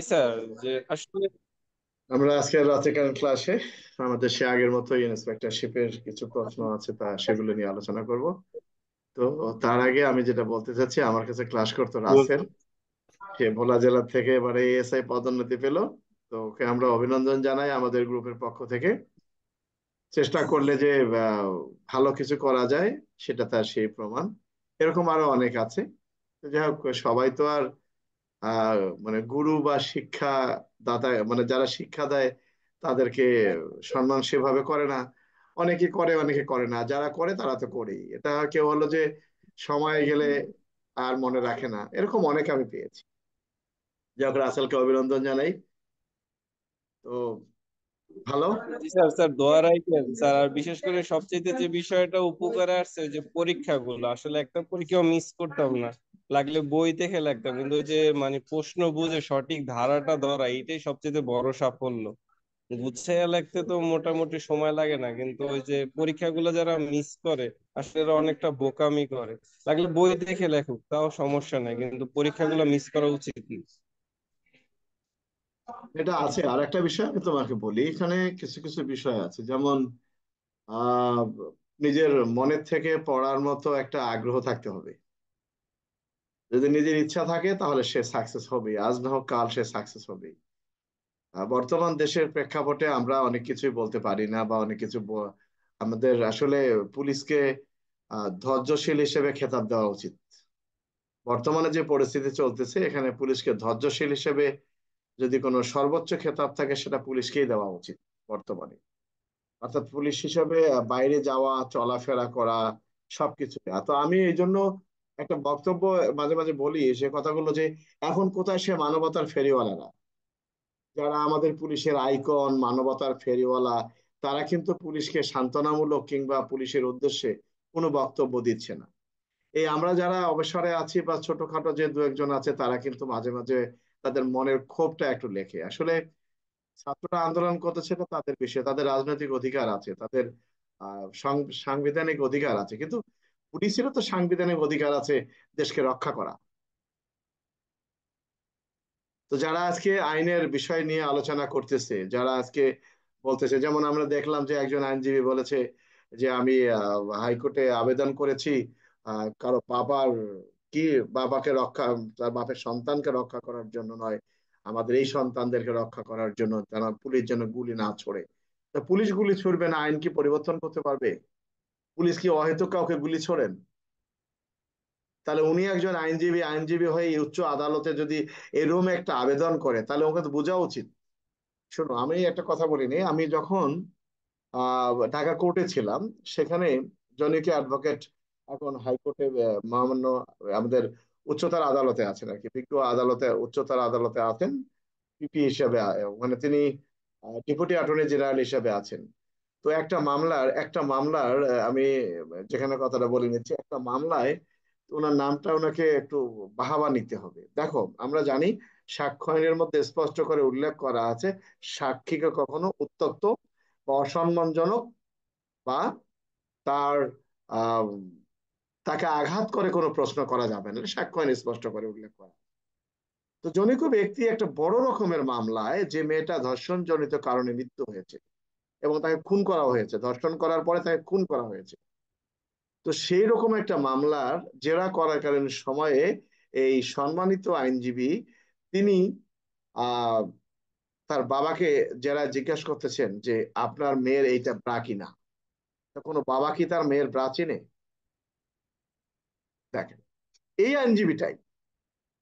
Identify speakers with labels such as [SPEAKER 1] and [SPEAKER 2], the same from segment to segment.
[SPEAKER 1] Sir, যে আসলে
[SPEAKER 2] আমরা আজকে রাতে কারেন্ট ক্লাসে আমাদের সে আগের মতো ইন্সপেক্টরশিপের কিছু প্রশ্ন আছে সেগুলো নিয়ে আলোচনা করব। তো তার আগে আমি যেটা বলতে চাচ্ছি, আমার কাছে ক্লাস করতো রাসেল। সে ভোলা জেলা থেকে এবারে এএসআই পদোন্নতি পেল। তো ওকে আমরা অভিনন্দন জানাই আমাদের গ্রুপের পক্ষ থেকে। চেষ্টা করলে যে ভালো কিছু করা যায়, সেটা তার সেই প্রমাণ। এরকম আরো অনেক আছে। তো যাই হোক, সবাই তো আর আহ মানে গুরু বা শিক্ষা দাতা, মানে যারা শিক্ষা দেয় তাদেরকে সম্মান সেভাবে করে না। অনেকে করে, অনেকে করে না। যারা করে তারা তো করেই। এটা কেউ হলো যে সময় গেলে আর মনে রাখে না, এরকম অনেক আমি পেয়েছি। যাক, রাসেলকে অভিনন্দন জানাই। তো ভালো।
[SPEAKER 1] জি স্যার, স্যার দোয়া রাখবেন স্যার। আর বিশেষ করে সবচেয়ে যে বিষয়টা উপকারে আসছে, ওই যে পরীক্ষাগুলো, আসলে একটা পরীক্ষাও মিস করতাম না। লাগলে বই দেখে লাগতাম, কিন্তু ওই যে মানে প্রশ্ন বুঝে সঠিক ধারাটা ধরা, এটাই সবচেয়ে বড় সাফল্য। গুছিয়ে লাগতে তো মোটামুটি সময় লাগে না, কিন্তু ওই যে পরীক্ষাগুলো যারা মিস করে, আসলে এরা অনেকটা বোকামি করে। লাগলে বই দেখে লেখুক, তাও সমস্যা নাই, কিন্তু পরীক্ষাগুলো মিস করা উচিত না।
[SPEAKER 2] এটা আছে। আর একটা বিষয় আমি তোমাকে বলি, এখানে কিছু কিছু বিষয় আছে, যেমন আহ নিজের মনের থেকে পড়ার মতো একটা আগ্রহ থাকতে হবে। যদি নিজের ইচ্ছা থাকে তাহলে সে সাকসেস হবে, আজ না হোক কাল সে সাকসেস হবে। বর্তমান দেশের প্রেক্ষাপটে আমরা অনেক কিছুই বলতে পারি না, বা অনেক কিছু আমাদের আসলে পুলিশকে ধৈর্যশীল হিসেবে খেতাব দেওয়া উচিত। বর্তমানে যে পরিস্থিতি চলতেছে, এখানে পুলিশকে ধৈর্যশীল হিসেবে যদি কোনো সর্বোচ্চ খেতাব থাকে, সেটা পুলিশকেই দেওয়া উচিত বর্তমানে। অর্থাৎ পুলিশ হিসেবে বাইরে যাওয়া, চলাফেরা করা, সবকিছু। তো আমি এই জন্য একটা বক্তব্য মাঝে মাঝে বলি, সে কথাগুলো যে এখন কোথায় সে মানবতার ফেরিওয়ালারা, যারা আমাদের পুলিশের আইকন, মানবতার ফেরিওয়ালা, তারা কিন্তু পুলিশকে সান্ত্বনামূলক কিংবা পুলিশের উদ্দেশ্যে কোনো বক্তব্য দিচ্ছে না। এই আমরা যারা অবসরে আছি বা ছোটখাটো যে দু একজন আছে, তারা কিন্তু মাঝে মাঝে তাদের মনের ক্ষোভটা একটু লেখে। আসলে ছাত্ররা আন্দোলন করতেছে, এটা তাদের বিষয়, তাদের রাজনৈতিক অধিকার আছে, তাদের সাংবিধানিক অধিকার আছে, কিন্তু পুলিশেরও তো সাংবিধানিক অধিকার আছে দেশকে রক্ষা করা। তো যারা আজকে আইনের বিষয় নিয়ে আলোচনা করতেছে, যারা আজকে বলতেছে, যেমন আমরা দেখলাম যে একজন আইনজীবী বলেছে যে আমি হাইকোর্টে আবেদন করেছি কারো বাবার কি, বাবাকে রক্ষা, তার বাপের সন্তানকে রক্ষা করার জন্য নয়, আমাদের এই সন্তানদেরকে রক্ষা করার জন্য, যেন পুলিশ যেন গুলি না ছোড়ে। তা পুলিশ গুলি ছুড়বে না, আইন কি পরিবর্তন করতে পারবে? পুলিশ কি অহেতুক কাউকে গুলি ছোড়েন? তাহলে উনি একজন আইনজীবী, আইনজীবী হয়ে এই উচ্চ আদালতে যদি এরকম একটা আবেদন করে, তাহলে ওকে তো বোঝা উচিত। শোনো, আমি একটা কথা বলিনি, আমি যখন ঢাকা কোর্টে ছিলাম, সেখানে জনৈক অ্যাডভোকেট এখন হাইকোর্টে, মহামান্য আমাদের উচ্চতর আদালতে আছেন আর কি, বিজ্ঞ আদালতে, উচ্চতর আদালতে আছেন পিপি হিসেবে। মানে তিনি ডেপুটি অ্যাটর্নি জেনারেল হিসেবে আছেন। তো একটা মামলার আমি যেখানে কথাটা বলে নিচ্ছি, একটা মামলায় ওনার নামটা, ওনাকে একটু বাহাবা নিতে হবে। দেখো, আমরা জানি সাক্ষ্য আইনের মধ্যে স্পষ্ট করে উল্লেখ করা আছে, সাক্ষীকে কখনো উত্ত্যক্ত বা অসম্মানজনক বা তার আহ তাকে আঘাত করে কোনো প্রশ্ন করা যাবে না, এটা সাক্ষ্য আইনে স্পষ্ট করে উল্লেখ করা। তো জনৈক ব্যক্তি একটা বড় রকমের মামলায়, যে মেয়েটা ধর্ষণ জনিত কারণে মৃত্যু হয়েছে এবং তাকে খুন করা হয়েছে, ধর্ষণ করার পরে তাকে খুন করা হয়েছে, তো সেই রকম একটা মামলার জেরা করাকালীন সময়ে এই সম্মানিত আইনজীবী, তিনি আহ তার বাবাকে যারা জিজ্ঞাসা করতেছেন যে আপনার মেয়ের এইটা ব্রা কিনা। তো কোনো বাবা কি তার মেয়ের ব্রা চিনে? দেখেন, এই আইনজীবীটাই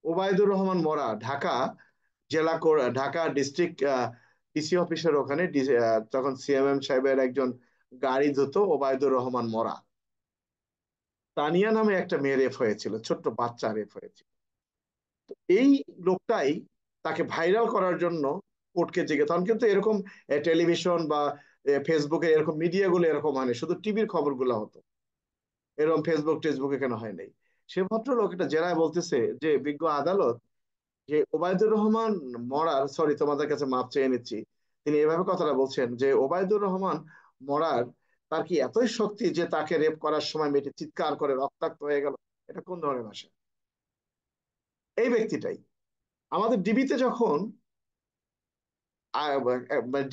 [SPEAKER 2] ওবায়দুর রহমান মরা, ঢাকা ডিস্ট্রিক্ট ডিসি অফিসের ওখানে তখন সিএমএম সাহেবের একজন গাড়ি ধুতো ওবায়দুর রহমান মরা, তানিয়া নামে একটা মেয়ে রেপ হয়েছিল, ছোট্ট বাচ্চা রেপ হয়েছিল। এই লোকটাই তাকে ভাইরাল করার জন্য কোর্টকে জেগে, তখন কিন্তু এরকম টেলিভিশন বা ফেসবুকে এরকম মিডিয়াগুলো এরকম হয়নি, শুধু টিভির খবরগুলো হতো, এরকম ফেসবুকে কেন হয় নাই। সে ভদ্রলোক এটা জেরায় বলতেছে যে বিজ্ঞ আদালত, যে ওবায়দুর রহমান মরার, সরি তোমাদের কাছে মাপ চেয়ে নিচ্ছি, তিনি এভাবে কথাটা বলছেন যে ওবায়দুর রহমান মরার, তার কি এতই শক্তি যে তাকে রেপ করার সময় মেয়েটি চিৎকার করে রক্তাক্ত হয়ে গেল? এটা কোন ধরনের ভাষা? এই ব্যক্তিটাই আমাদের ডিবিতে যখন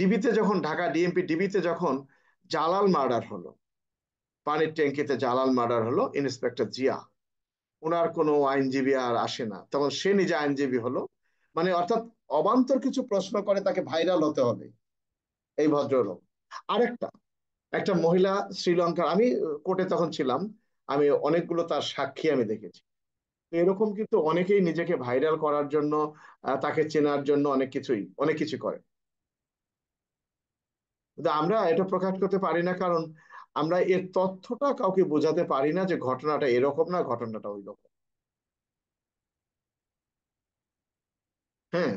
[SPEAKER 2] ডিবিতে যখন, ঢাকা ডিএমপি ডিবিতে যখন জালাল মার্ডার হলো, পানির ট্যাঙ্কিতে জালাল মার্ডার হলো, ইন্সপেক্টর জিয়া, ওনার কোনো আইনজীবী আর আসে না, তখন সে নিজে আইনজীবী হলো। মানে অর্থাৎ অবান্তর কিছু প্রশ্ন করে তাকে ভাইরাল হতে হবে এই ভদ্রলোক। আরেকটা, একটা মহিলা শ্রীলঙ্কার, আমি কোর্টে তখন ছিলাম, আমি অনেকগুলো তার সাক্ষী আমি দেখেছি। তো এরকম কিন্তু অনেকেই নিজেকে ভাইরাল করার জন্য, তাকে চেনার জন্য অনেক কিছু করে। কিন্তু আমরা এটা প্রকাশ করতে পারি না, কারণ আমরা এর তথ্যটা কাউকে বোঝাতে পারি না যে ঘটনাটা এরকম না, ঘটনাটা ওই রকম। হ্যাঁ,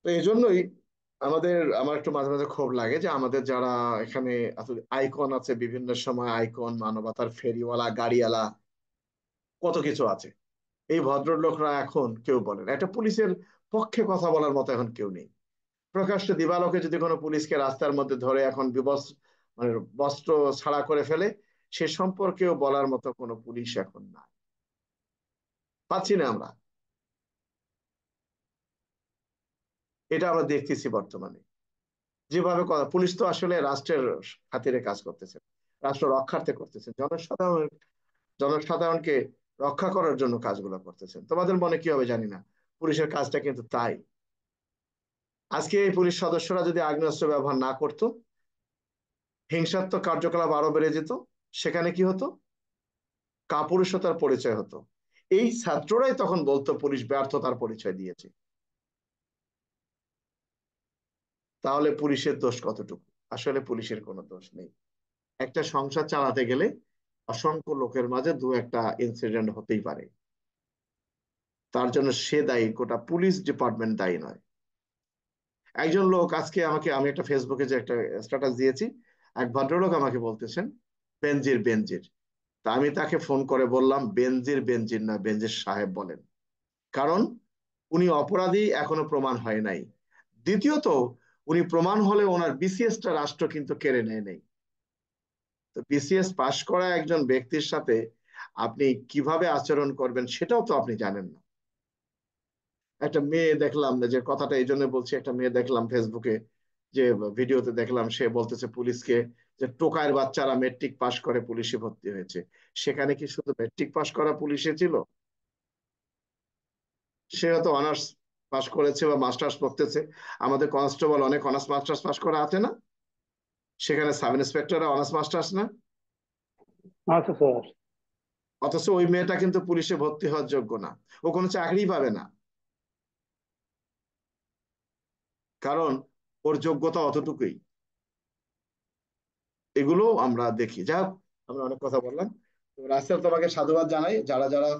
[SPEAKER 2] তো এই জন্যই আমার একটু মাঝে মাঝে ক্ষোভ লাগে যে আমাদের যারা এখানে আইকন আছে, বিভিন্ন সময় আইকন, মানবতার ফেরিওয়ালা, গাড়িওয়ালা, কত কিছু আছে, এই ভদ্রলোকরা এখন কেউ বলেন, একটা পুলিশের পক্ষে কথা বলার মতো এখন কেউ নেই। প্রকাশ্যে দিবালোকে যদি কোনো পুলিশকে রাস্তার মধ্যে ধরে এখন মানে বস্ত্র ছাড়া করে ফেলে, সে সম্পর্কেও বলার মতো কোনো পুলিশ এখন নাই, পাচ্ছি না আমরা। এটা আমরা দেখতেছি বর্তমানে যেভাবে পুলিশ তো আসলে রাষ্ট্রের খাতিরে কাজ করতেছে, রাষ্ট্র রক্ষার্থে করতেছে, জনসাধারণকে রক্ষা করার জন্য কাজগুলো করতেছেন। তোমাদের মনে কি হবে জানি না, পুলিশের কাজটা কিন্তু তাই। আজকে এই পুলিশ সদস্যরা যদি আগ্নেয়াস্ত্র ব্যবহার না করতো, হিংসাত্মক কার্যকলাপ আরো বেড়ে যেত, সেখানে কি হতো, কাপুরুষতার পরিচয় হতো। এই ছাত্ররাই তখন বলতো পুলিশ ব্যর্থতার পরিচয় দিয়েছে। তাহলে পুলিশের দোষ কতটুকু? আসলে পুলিশের কোনো দোষ নেই। একটা সংসার চালাতে গেলে অসংখ্য লোকের মাঝে দু একটা ইনসিডেন্ট হতেই পারে, তার জন্য সে দায়ী, গোটা পুলিশ ডিপার্টমেন্ট দায়ী নয়। একজন লোক আজকে আমাকে, আমি একটা ফেসবুকে যে একটা স্ট্যাটাস দিয়েছি, এক ভদ্রলোক আমাকে বলতেছেন বেনজির বেনজির। তা আমি তাকে ফোন করে বললাম, বেনজির বেনজির না, বেনজির সাহেব বলেন। কারণ উনি অপরাধী এখনো প্রমাণ হয় নাই। দ্বিতীয়ত, উনি প্রমাণ হলে ওনার বিসিএস টা রাষ্ট্র কিন্তু কেড়ে নেয় নেই। তো বিসিএস পাশ করা একজন ব্যক্তির সাথে আপনি কিভাবে আচরণ করবেন সেটাও তো আপনি জানেন না। একটা মেয়ে দেখলাম, যে কথাটা এই জন্য বলছি, একটা মেয়ে দেখলাম ফেসবুকে, যে ভিডিওতে দেখলাম, সে বলতেছে পুলিশকে যে টোকাইয়ের বাচ্চারা মেট্রিক পাশ করে পুলিশে ভর্তি হয়েছে। সেখানে কি শুধু মেট্রিক পাশ করা পুলিশে ছিল? সে হয়তো অনার্স পাশ করেছে বা মাস্টার্স পড়তেছে। আমাদের কনস্টেবল অনেক অনার্স মাস্টার্স পাশ করা আছে না? সেখানে সাব ইন্সপেক্টররা অনার্স মাস্টার্স না?
[SPEAKER 3] আচ্ছা স্যার।
[SPEAKER 2] অথচ ওই মেয়েটা কিন্তু পুলিশে ভর্তি হওয়ার যোগ্য না, ও কোনো চাকরিই পাবে না, কারণ ওর যোগ্যতা অতটুকুই। এগুলো আমরা দেখি। যা হোক, আমরা অনেক কথা বললাম। তো রাসেল, তোমাকে সাধুবাদ জানাই, যারা যারা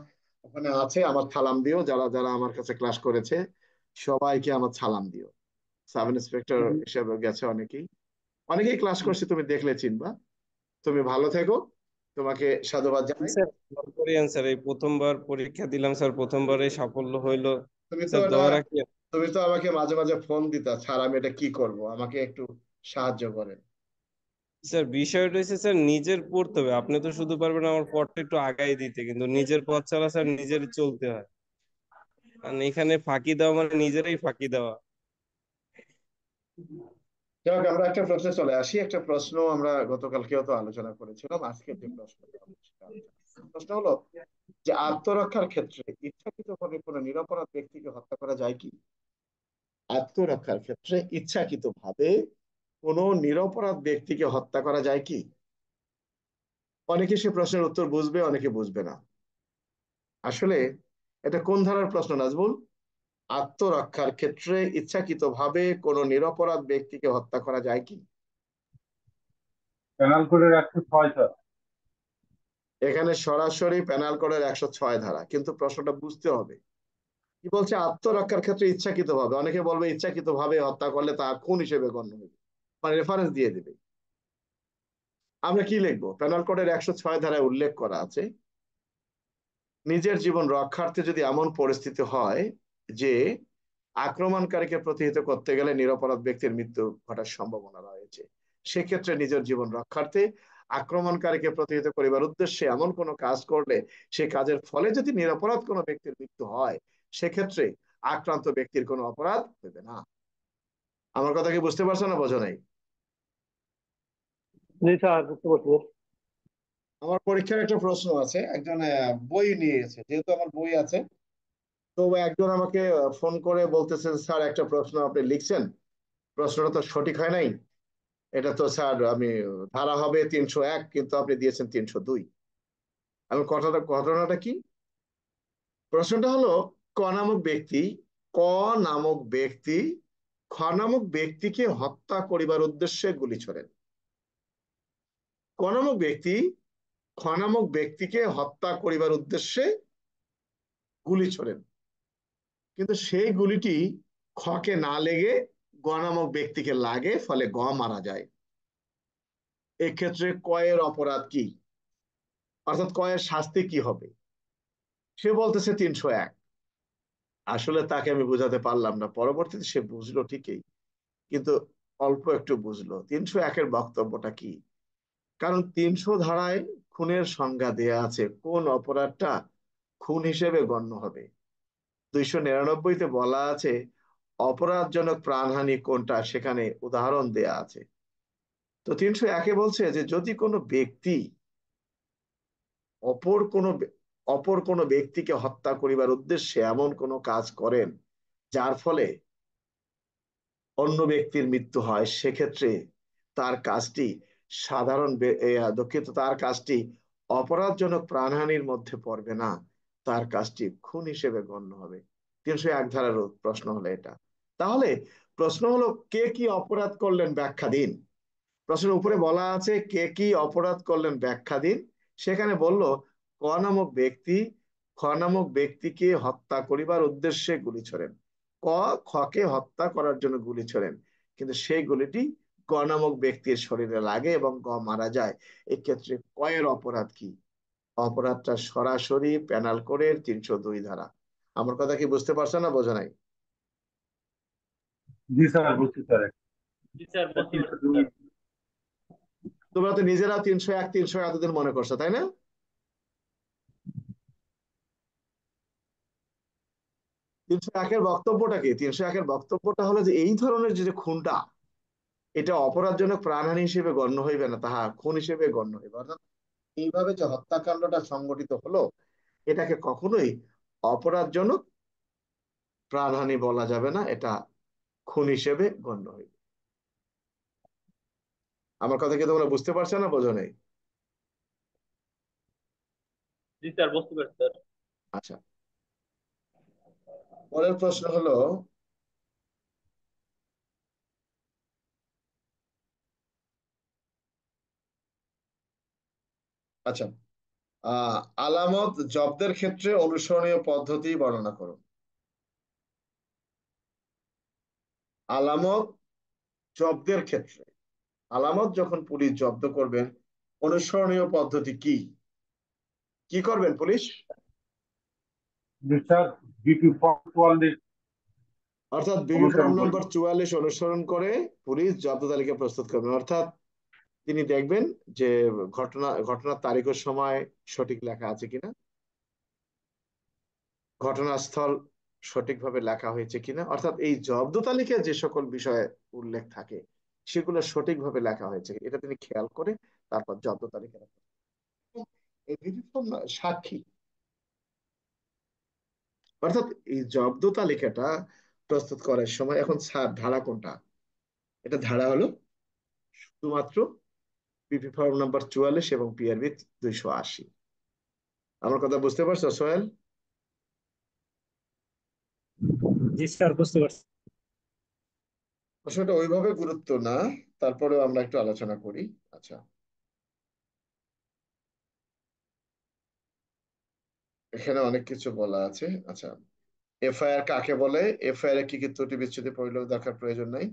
[SPEAKER 2] ওখানে আছে আমার সালাম দিও, যারা যারা আমার কাছে ক্লাস করেছে সবাইকে আমার সালাম দিও। সাব ইন্সপেক্টর হিসেবে গেছে অনেকেই, অনেকেই ক্লাস করছে, তুমি দেখলে চিনবা। তুমি ভালো থেকো, তোমাকে সাধুবাদ জানাই।
[SPEAKER 1] স্যার দোয়া করিয়েন স্যার, এই প্রথমবার পরীক্ষা দিলাম স্যার, প্রথমবারে সাফল্য হইলো।
[SPEAKER 2] তুমি তো
[SPEAKER 1] স্যার
[SPEAKER 2] এটা
[SPEAKER 1] দোয়া রাখিয়েন।
[SPEAKER 2] তুমি তো আমাকে মাঝে মাঝে ফোন দিতা, স্যার আমি এটা কি করব, আমাকে একটু সাহায্য করেন।
[SPEAKER 1] স্যার বিষয়টা হচ্ছে স্যার, নিজের পড়তে হবে, আপনি তো শুধু পারবেন আমার পথটা একটু আগাই দিতে, কিন্তু নিজের পথ চলা স্যার নিজের চলতে হয়। আর এখানে ফাঁকি দেওয়া মানে নিজেরাই ফাঁকি দেওয়া।
[SPEAKER 2] যাই হোক, আমরা একটা প্রশ্নে চলে আসি। একটা প্রশ্ন আমরা গতকালকেও তো আলোচনা করেছিলাম, আজকের যে প্রশ্নটা সেটা আলোচনা করব। প্রশ্ন হলো যে আত্মরক্ষার ক্ষেত্রে ইচ্ছাকৃতভাবে কোনো নিরপরাধ ব্যক্তিকে হত্যা করা যায় কি? আত্মরক্ষার ক্ষেত্রে ইচ্ছাকৃতভাবে কোনো নিরপরাধ ব্যক্তিকে হত্যা করা যায় কি? অনেকে সে প্রশ্নের উত্তর বুঝবে, অনেকে বুঝবে না। আসলে এটা কোন ধারার প্রশ্ন নাজমুল? আত্মরক্ষার ক্ষেত্রে ইচ্ছাকৃতভাবে কোনো নিরপরাধ ব্যক্তিকে হত্যা করা যায় কি?
[SPEAKER 3] পেনাল কোডের 106 স্যার।
[SPEAKER 2] এখানে সরাসরি পেনাল কোডের 106 ধারা, কিন্তু প্রশ্নটা বুঝতে হবে। কি বলছে? আত্মরক্ষার ক্ষেত্রে ইচ্ছাকৃতভাবে, অনেকে বলবে ইচ্ছাকৃতভাবে হত্যা করলে তা খুন হিসেবে গণ্য হবে, মানে রেফারেন্স দিয়ে দিবে। আমরা কি লিখবো? পেনাল কোডের 106 ধারায় উল্লেখ করা আছে, নিজের জীবন রক্ষার্থে যদি এমন পরিস্থিতি হয় যে আক্রমণকারীকে প্রতিহত করতে গেলে নিরপরাধ ব্যক্তির মৃত্যু ঘটার সম্ভাবনা রয়েছে, সেক্ষেত্রে নিজের জীবন রক্ষার্থে আক্রমণকারীকে প্রতিহত করিবার উদ্দেশ্যে এমন কোনো কাজ করলে, সে কাজের ফলে যদি নিরপরাধ কোনো ব্যক্তির মৃত্যু হয়, সেক্ষেত্রে আক্রান্ত ব্যক্তির কোনো অপরাধ হইবে না। আমার কথা কি বুঝতে পারছো না, বোঝো নাই?
[SPEAKER 3] জি স্যার, বুঝতে পারছি স্যার।
[SPEAKER 2] আমার পরীক্ষার একটা প্রশ্ন আছে, একজন বই নিয়ে গেছে, যেহেতু আমার বই আছে, তো একজন আমাকে ফোন করে বলতেছে, স্যার একটা প্রশ্ন আপনি লিখছেন, প্রশ্নটা তো সঠিক হয় নাই, এটা তো স্যার আমি ধারা হবে 301, কিন্তু আপনি দিয়েছেন 302। আমি ঘটনাটা কি? প্রশ্নটা হলো, ক নামক ব্যক্তি ক নামক ব্যক্তি খ নামক ব্যক্তিকে হত্যা করিবার উদ্দেশ্যে গুলি ছোড়েন। ক নামক ব্যক্তি খ নামক ব্যক্তিকে হত্যা করিবার উদ্দেশ্যে গুলি ছোড়েন, কিন্তু সেই গুলিটি খকে না লেগে গ নামক ব্যক্তিকে লাগে, ফলে গ মারা যায়। এক্ষেত্রে কয়ের অপরাধ কি, অর্থাৎ কয়ের শাস্তি কি হবে? সে বলতেছে 301। আসলে তাকে আমি বুঝাতে পারলাম না, পরবর্তীতে সে বুঝলো ঠিকই, কিন্তু অল্প একটু বুঝলো 301-এর বক্তব্যটা কি। কারণ 300 ধারায় খুনের সংজ্ঞা দেয়া আছে, কোন অপরাধটা খুন হিসেবে গণ্য হবে। 299-তে বলা আছে অপরাধজনক প্রাণহানি কোনটা, সেখানে উদাহরণ দেয়া আছে। তো 301-এ বলছে যে যদি কোনো ব্যক্তি অপর কোনো অপর কোনো ব্যক্তিকে হত্যা করিবার উদ্দেশ্যে এমন কোনো কাজ করেন যার ফলে অন্য ব্যক্তির মৃত্যু হয়, সেক্ষেত্রে তার কাজটি দুঃখিত, তার কাজটি অপরাধজনক প্রাণহানির মধ্যে পড়বে না, তার কাজটি খুন হিসেবে গণ্য হবে। 301 ধারার প্রশ্ন হলো এটা। তাহলে প্রশ্ন হলো, কে কি অপরাধ করলেন ব্যাখ্যা দিন। প্রশ্নের উপরে বলা আছে কে কি অপরাধ করলেন ব্যাখ্যা দিন। সেখানে বলল ক নামক ব্যক্তি খ নামক ব্যক্তিকে হত্যা করিবার উদ্দেশ্যে গুলি ছোড়েন। ক খকে হত্যা করার জন্য গুলি ছোড়েন, কিন্তু সেই গুলিটি গ নামক ব্যক্তির শরীরে লাগে এবং গ মারা যায়। এক্ষেত্রে কয়ের অপরাধ কি? অপরাধটা সরাসরি পেনাল কোডের 302 ধারা। আমার কথা কি বুঝতে পারছো না, বোঝো নাই?
[SPEAKER 3] জি স্যার, বুঝছি স্যার।
[SPEAKER 4] জি স্যার, বুঝতে
[SPEAKER 3] তিনশো
[SPEAKER 4] পারছি
[SPEAKER 3] দুই
[SPEAKER 4] স্যার।
[SPEAKER 2] তোমরা তো নিজেরা 301 300 এতদিন মনে করছো, তাই না? 301-এর বক্তব্যটা কি? 301-এর বক্তব্যটা হলো যে এই ধরনের যে খুনটা, এটা অপরাধজনক প্রাণহানি হিসেবে গণ্য হইবে না, তাহা খুন হিসেবে গণ্য হইবে। অর্থাৎ এইভাবে যে হত্যাকাণ্ডটা সংগঠিত হলো, এটাকে কখনোই অপরাধজনক প্রাণহানি বলা যাবে না, এটা খুন হিসেবে গণ্য হইবে। আমার কথা কি তোমরা বুঝতে পারছো না, বোঝো নাই?
[SPEAKER 4] জি স্যার, বুঝতে পারছি স্যার।
[SPEAKER 2] আচ্ছা, পরের প্রশ্ন হলো, আচ্ছা, আলামত জব্দের ক্ষেত্রে অনুসরণীয় পদ্ধতি বর্ণনা করো। আলামত জব্দের ক্ষেত্রে, আলামত যখন পুলিশ জব্দ করবেন, অনুসরণীয় পদ্ধতি কি? কি করবেন পুলিশ?
[SPEAKER 3] জি স্যার, বিপি ফর্ম 44
[SPEAKER 2] অর্থাৎ বিবি ফর্ম
[SPEAKER 3] অনুসরণ করবে।
[SPEAKER 2] নম্বর 44 অনুসরণ করে পুলিশ জব্দ তালিকা প্রস্তুত করবেন। অর্থাৎ তিনি দেখবেন যে ঘটনার তারিখ ও সময় সঠিক লেখা আছে কিনা, ঘটনাস্থল সঠিকভাবে লেখা হয়েছে কিনা, অর্থাৎ এই জব্দ তালিকায় যে সকল বিষয়ে উল্লেখ থাকে সেগুলো সঠিকভাবে লেখা হয়েছে এটা তিনি খেয়াল করে তারপর জব্দ তালিকা রাখেন। এই বিবি ফর্ম সাক্ষী, অর্থাৎ এই জব্দ তালিকাটা প্রস্তুত করার সময়, এখন স্যার ধারা কোনটা? এটা ধারা হলো শুধুমাত্র বিপি ফর্ম নাম্বার 44 এবং পিআরবি 280। আমার কথা বুঝতে পারছো সোহেল?
[SPEAKER 3] জি স্যার, বুঝতে পারছি।
[SPEAKER 2] প্রশ্নটা ওইভাবে গুরুত্ব না, তারপরেও আমরা একটু আলোচনা করি। আচ্ছা, এখানে অনেক কিছু বলা আছে। আচ্ছা, এফআইআর কাকে বলে? এফআইআর এ কি কি ত্রুটি বিচ্ছুতি পরিলোক দেখার প্রয়োজন নাই?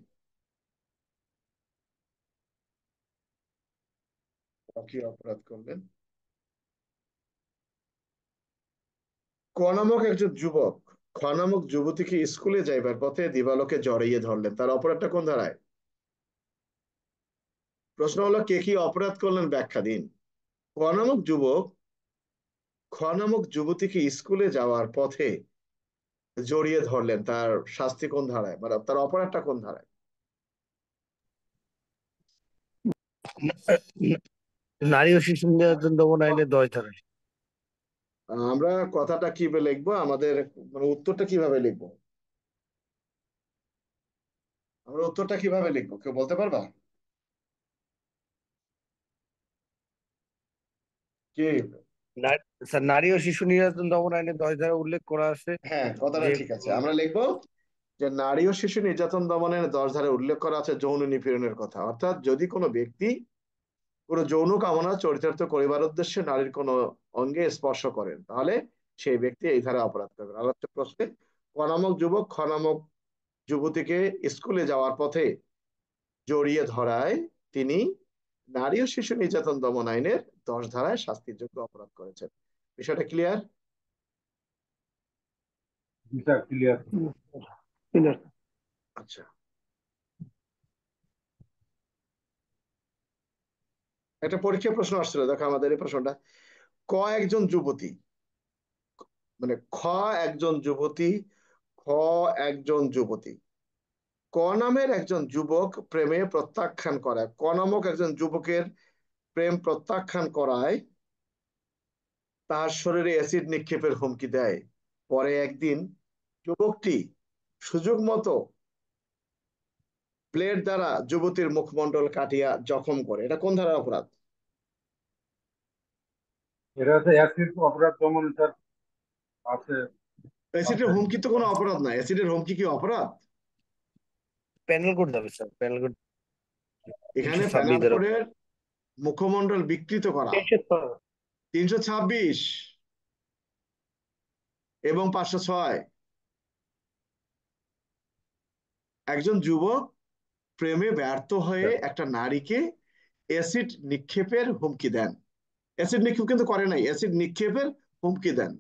[SPEAKER 2] কি অপরাধ করলেন? ক নামক একজন যুবক খ নামক যুবতীকে স্কুলে যাইবার পথে দিবালোকে জড়িয়ে ধরলেন, তার অপরাধটা কোন ধারায়? প্রশ্ন হলো কে কি অপরাধ করলেন ব্যাখ্যা দিন। ক নামক যুবক খ নামক যুবতীকে স্কুলে যাওয়ার পথে জড়িয়ে ধরলেন, তার শাস্তি কোন ধারায়, মানে তার অপরাধটা কোন ধারায়?
[SPEAKER 5] নারী ও শিশু নির্যাতন দমন আইনের 10 ধারা।
[SPEAKER 2] আমরা কথাটা কিভাবে লিখবো, আমাদের মানে উত্তরটা কিভাবে লিখবো, আমরা উত্তরটা কিভাবে লিখবো কেউ বলতে পারবা? কি?
[SPEAKER 5] স্যার, নারী ও শিশু নির্যাতন দমন আইনের 10 ধারা উল্লেখ করা আছে
[SPEAKER 2] হ্যাঁ, কথাটা
[SPEAKER 5] যে
[SPEAKER 2] ঠিক আছে, আমরা লিখবো যে নারী ও শিশু নির্যাতন দমনের 10 ধারায় উল্লেখ করা আছে যৌন নিপীড়নের কথা। অর্থাৎ যদি কোনো ব্যক্তি কোনো যৌন কামনা চরিতার্থ করিবার উদ্দেশ্যে নারীর কোনো অঙ্গে স্পর্শ করেন, তাহলে সেই ব্যক্তি এই ধারায় অপরাধ করবেন। আলোচ্য প্রশ্নে ক নামক যুবক খ নামক যুবতীকে স্কুলে যাওয়ার পথে জড়িয়ে ধরায় তিনি নারী ও শিশু নির্যাতন দমন আইনের 10 ধারায় শাস্তিযোগ্য অপরাধ করেছেন। বিষয়টা ক্লিয়ার?
[SPEAKER 3] জি স্যার, ক্লিয়ার।
[SPEAKER 2] আচ্ছা, একটা পরীক্ষা প্রশ্ন আসছিল, দেখো আমাদের এই প্রশ্নটা। ক একজন যুবতী, মানে খ একজন যুবতী, খ একজন যুবতী, ক নামের একজন যুবক প্রেমে প্রত্যাখ্যান করায়, ক নামক একজন যুবকের প্রেম প্রত্যাখ্যান করায় তার শরীরে অ্যাসিড নিক্ষেপের হুমকি দেয়। পরে একদিন যুবকটি সুযোগ মতো ব্লেড দ্বারা যুবতীর মুখমণ্ডল কাটিয়া জখম করে। এটা কোন ধারার অপরাধ?
[SPEAKER 3] এটা হচ্ছে অ্যাসিড অপরাধ দমন স্যার আছে।
[SPEAKER 2] অ্যাসিডের হুমকি তো কোনো অপরাধ না, অ্যাসিডের হুমকি কি অপরাধ?
[SPEAKER 5] প্যানেল কোড যাবে স্যার, প্যানেল কোড
[SPEAKER 2] এখানে
[SPEAKER 5] 326
[SPEAKER 2] প্যানাল
[SPEAKER 5] ধারা।
[SPEAKER 2] কোডের মুখমণ্ডল বিকৃত করা 326 এবং 506। একজন যুবক প্রেমে ব্যর্থ হয়ে একটা নারীকে অ্যাসিড নিক্ষেপের হুমকি দেন। অ্যাসিড নিক্ষেপ কিন্তু করে নাই, অ্যাসিড নিক্ষেপের হুমকি দেন।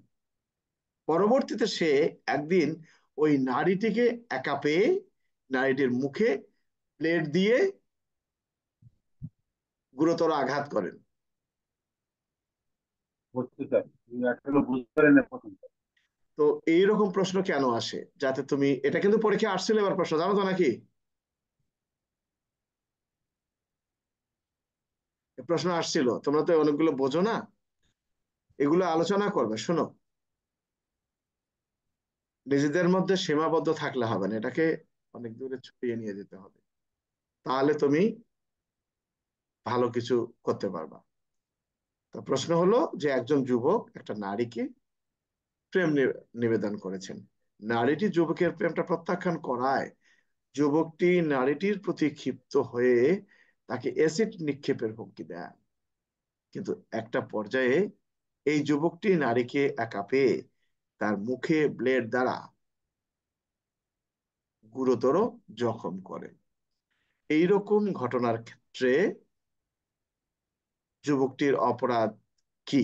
[SPEAKER 2] পরবর্তীতে সে একদিন ওই নারীটিকে একা পেয়ে নারীটির মুখে ব্লেড দিয়ে গুরুতর আঘাত করেন।
[SPEAKER 3] বুঝতে স্যার, আসলে বুঝতে পারেন না প্রথম।
[SPEAKER 2] তো এইরকম প্রশ্ন কেন আসে, যাতে তুমি, এটা কিন্তু পরীক্ষা আসছিল এবার প্রশ্ন, জানো তো নাকি? প্রশ্ন আসছিল, তোমরা তো অনেকগুলো বোঝো না, এগুলো আলোচনা করবে। শোনো, নিজেদের মধ্যে সীমাবদ্ধ থাকলে হবে না, এটাকে অনেক দূরে ছড়িয়ে নিয়ে যেতে হবে, তাহলে তুমি ভালো কিছু করতে পারবা। তো প্রশ্ন হলো যে একজন যুবক একটা নারীকে প্রেম নিবেদন করেছেন, নারীটি যুবকের প্রেমটা প্রত্যাখ্যান করায় যুবকটি নারীটির প্রতি ক্ষিপ্ত হয়ে তাকে অ্যাসিড নিক্ষেপের হুমকি দেয়। কিন্তু একটা পর্যায়ে এই যুবকটি নারীকে একা পেয়ে তার মুখে ব্লেড দ্বারা গুরুতর জখম করে। এইরকম ঘটনার ক্ষেত্রে যুবকটির অপরাধ কি?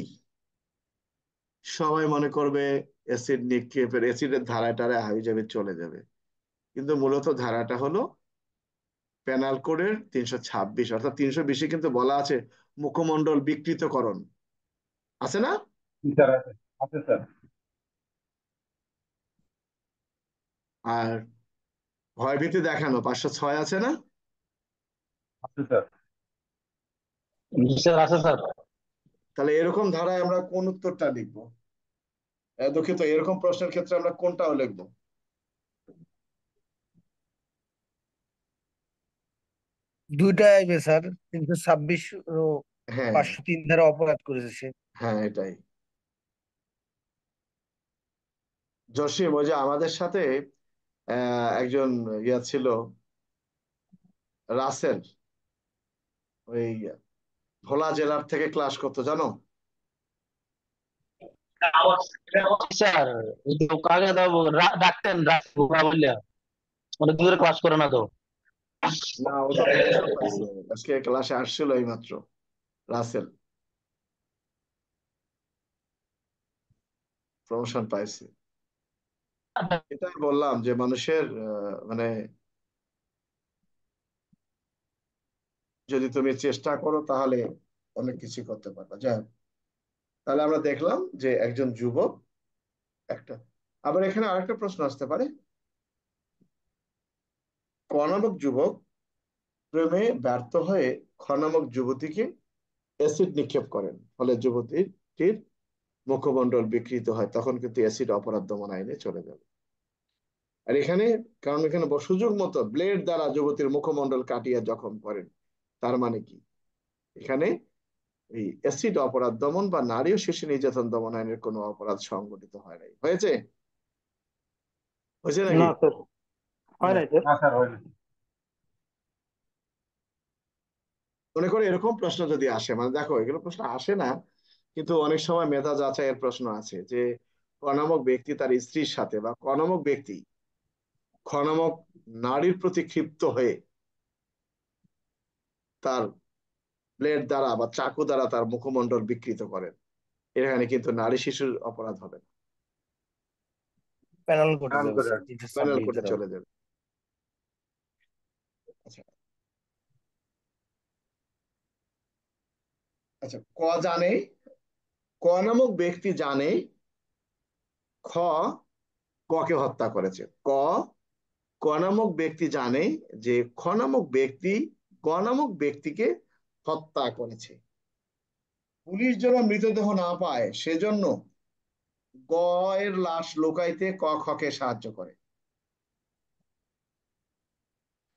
[SPEAKER 2] সবাই মনে করবে অ্যাসিড নিক্ষেপের, অ্যাসিডের ধারায় টারায় হাবিজাবি চলে যাবে, কিন্তু মূলত ধারাটা হলো পেনাল কোডের 326, অর্থাৎ 320 কিন্তু বলা আছে মুখমণ্ডল বিকৃতকরণ, আছে না?
[SPEAKER 3] জি স্যার, আছে আছে স্যার।
[SPEAKER 2] আর ভয়ভীতি দেখানো 506 আছে না?
[SPEAKER 3] আছে স্যার।
[SPEAKER 4] স্যার আছে স্যার।
[SPEAKER 2] তাহলে এরকম ধারায় আমরা কোন উত্তরটা লিখবো? দুঃখিত, এরকম প্রশ্নের ক্ষেত্রে আমরা কোনটাও লিখবো?
[SPEAKER 5] দুইটা আইবে স্যার, 326 ও
[SPEAKER 2] হ্যাঁ,
[SPEAKER 5] 503 ধারা অপরাধ করেছে সে।
[SPEAKER 2] হ্যাঁ, এটাই। জসিম, ওই যে আমাদের সাথে একজন ইয়া ছিল, রাসেল, ওই ভোলা জেলার থেকে ক্লাস করতো, জানো?
[SPEAKER 4] স্যার ওই তো কাকে দাও ডাকতেন বললে অনেক দূরে ক্লাস করে না তো।
[SPEAKER 2] না, ও তো প্রমোশন পাইছে, আজকে ক্লাসে আসছিল এই মাত্র, রাসেল প্রমোশন পাইছে। এটাই বললাম যে মানুষের মানে যদি তুমি চেষ্টা করো তাহলে অনেক কিছু করতে পারবা। যাই হোক, তাহলে আমরা দেখলাম যে একজন যুবক একটা, আবার এখানে আরেকটা প্রশ্ন আসতে পারে, ক নামক যুবক প্রেমে ব্যর্থ হয়ে খ নামক যুবতীকে অ্যাসিড নিক্ষেপ করেন, ফলে যুবতীটির মুখমণ্ডল বিকৃত হয়, তখন কিন্তু অ্যাসিড অপরাধ দমন আইনে চলে যাবে। আর এখানে, কারণ এখানে সুযোগ মতো ব্লেড দ্বারা যুবতীর মুখমণ্ডল কাটিয়ে জখম করেন, তার মানে কি এখানে এই অ্যাসিড অপরাধ দমন বা নারী ও শিশু নির্যাতন দমন আইনের কোনো অপরাধ সংগঠিত হয় নাই। হয়েছে হয়েছে নাকি?
[SPEAKER 4] না স্যার, হয় নাই স্যার।
[SPEAKER 3] না স্যার, হয়নি।
[SPEAKER 2] মনে করে এরকম প্রশ্ন যদি আসে, মানে দেখো এগুলো প্রশ্ন আসে না, কিন্তু অনেক সময় মেধা যাচাইয়ের প্রশ্ন আছে যে ক নামক ব্যক্তি তার স্ত্রীর সাথে বা ক নামক ব্যক্তি খ নামক নারীর প্রতি ক্ষিপ্ত হয়ে তার ব্লেড দ্বারা বা চাকু দ্বারা তার মুখমণ্ডল বিকৃত করেন, এখানে কিন্তু নারী শিশুর অপরাধ হবে না,
[SPEAKER 5] প্যানেল কোর্টে
[SPEAKER 3] প্যানেল
[SPEAKER 5] যাবে
[SPEAKER 3] করে
[SPEAKER 5] স্যার,
[SPEAKER 3] আসবে।
[SPEAKER 2] প্যানেল
[SPEAKER 5] 326
[SPEAKER 2] কোর্টে
[SPEAKER 5] ধারা।
[SPEAKER 2] চলে যাবে। আচ্ছা আচ্ছা, ক নামক ব্যক্তি জানে খ ককে হত্যা করেছে। ক নামক ব্যক্তি জানে যে খ নামক ব্যক্তি গ নামক ব্যক্তিকে হত্যা করেছে। পুলিশ যেন মৃতদেহ না পায় সেজন্য গ এর লাশ লুকাইতে ক খকে সাহায্য করে।